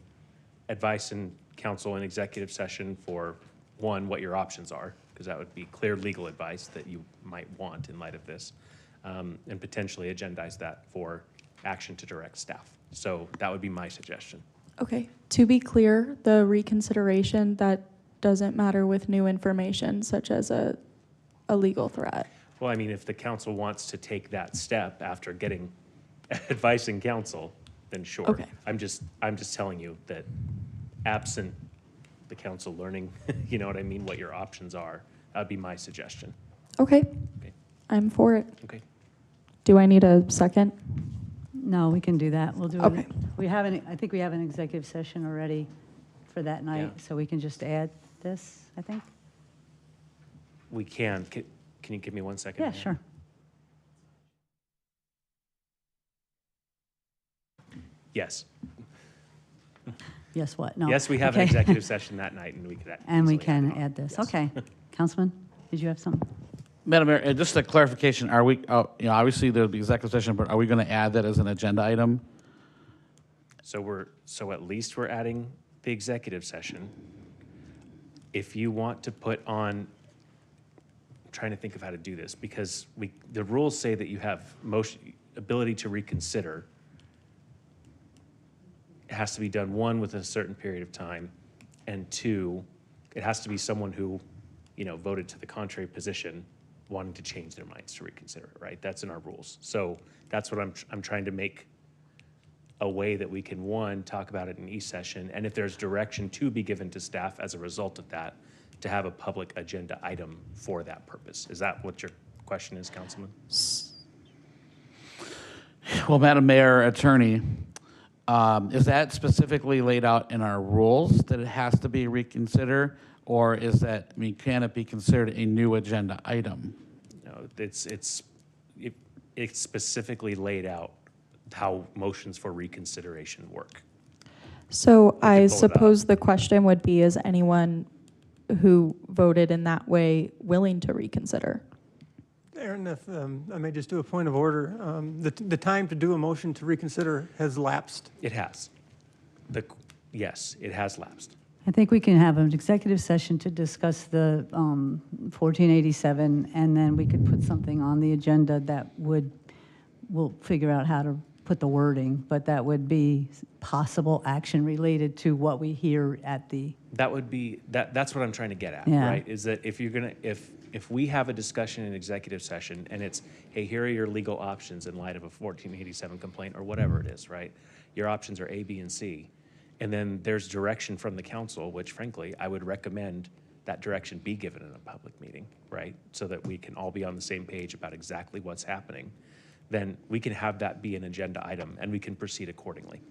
advice and counsel in executive session for, one, what your options are, because that would be clear legal advice that you might want in light of this, and potentially agendize that for action to direct staff. So that would be my suggestion. Okay, to be clear, the reconsideration, that doesn't matter with new information such as a legal threat. Well, I mean, if the council wants to take that step after getting advice and counsel, then sure. Okay. I'm just telling you that absent the council learning, you know what I mean, what your options are, that would be my suggestion. Okay, Okay. I'm for it. Okay. Do I need a second? No, we can do that. We'll do Okay. it. I think we have an executive session already for that night, Yeah. so we can just add this, I think. We can. Can you give me 1 second? Yeah, Mayor? sure. Yes. Yes, what? No. Yes, we have an Okay. executive session that night, and we could. And we easily can on. add this. Yes. Okay. Councilman, did you have something? Madam Mayor, just a clarification, are we, obviously there'll be executive session, but are we going to add that as an agenda item? So at least we're adding the executive session. If you want to put on, I'm trying to think of how to do this, because the rules say that you have ability to reconsider. It has to be done, one, within a certain period of time, and two, it has to be someone who, voted to the contrary position, wanting to change their minds to reconsider it, right? That's in our rules. So that's what I'm trying to make a way that we can, one, talk about it in each session, and if there's direction to be given to staff as a result of that, to have a public agenda item for that purpose. Is that what your question is, Councilman? Well, Madam Mayor, Attorney, is that specifically laid out in our rules that it has to be reconsidered? Or is that, can it be considered a new agenda item? No, it's specifically laid out how motions for reconsideration work. So I pull it suppose the question would be, is anyone who voted in that way willing to reconsider? Aaron, if I may just do a point of order, the time to do a motion to reconsider has lapsed. It has. Yes, it has lapsed. I think we can have an executive session to discuss the 1487, and then we could put something on the agenda that we'll figure out how to put the wording, but that would be possible action related to what we hear at the. That would be, that's what I'm trying to get at, Yeah. right? Is that if we have a discussion in executive session and it's, hey, here are your legal options in light of a 1487 complaint or whatever it is, right? Your options are A, B, and C. And then there's direction from the council, which frankly, I would recommend that direction be given in a public meeting, right? So that we can all be on the same page about exactly what's happening. Then we can have that be an agenda item and we can proceed accordingly.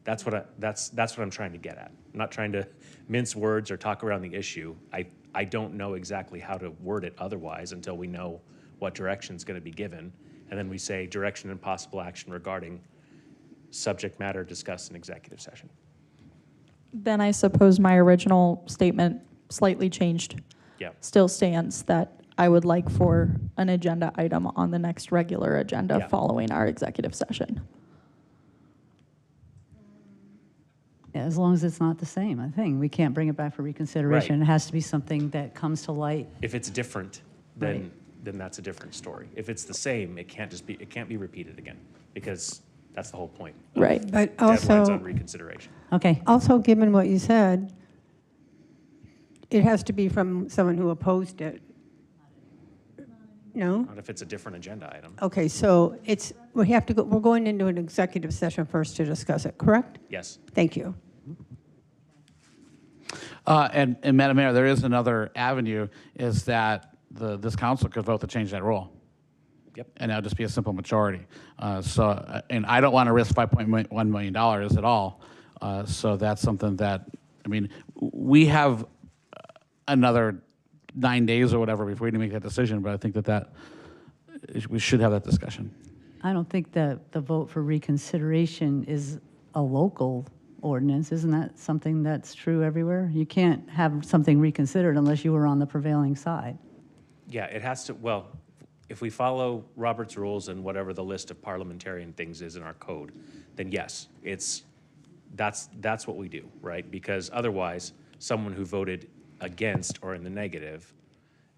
That's what I'm trying to get at. I'm not trying to mince words or talk around the issue. I don't know exactly how to word it otherwise until we know what direction is going to be given. And then we say direction and possible action regarding subject matter discussed in executive session. Then I suppose my original statement, slightly changed, Yeah. still stands, that I would like for an agenda item on the next regular agenda Yeah. following our executive session. Yeah, as long as it's not the same, I think. We can't bring it back for reconsideration. Right. It has to be something that comes to light. If it's different, then that's a different story. If it's the same, it can't be repeated again, because that's the whole point. of Right. But Deadlines also, on reconsideration. Okay. also given what you said, it has to be from someone who opposed it. No? Not if it's a different agenda item. Okay, so we're going into an executive session first to discuss it, correct? Yes. Thank you. And Madam Mayor, there is another avenue, is that this council could vote to change that rule. Yep. And that would just be a simple majority. And I don't want to risk $5.1 million at all. So that's something that, we have another 9 days or whatever before we need to make that decision, but I think that we should have that discussion. I don't think that the vote for reconsideration is a local ordinance. Isn't that something that's true everywhere? You can't have something reconsidered unless you were on the prevailing side. Yeah, it has to, well, if we follow Robert's rules and whatever the list of parliamentarian things is in our code, then yes, that's what we do, right? Because otherwise, someone who voted against or in the negative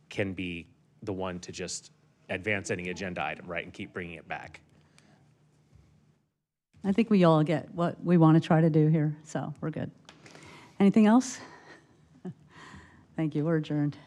can be the one to just advance any agenda item, right, and keep bringing it back. I think we all get what we want to try to do here, so we're good. Anything else? Thank you, we're adjourned.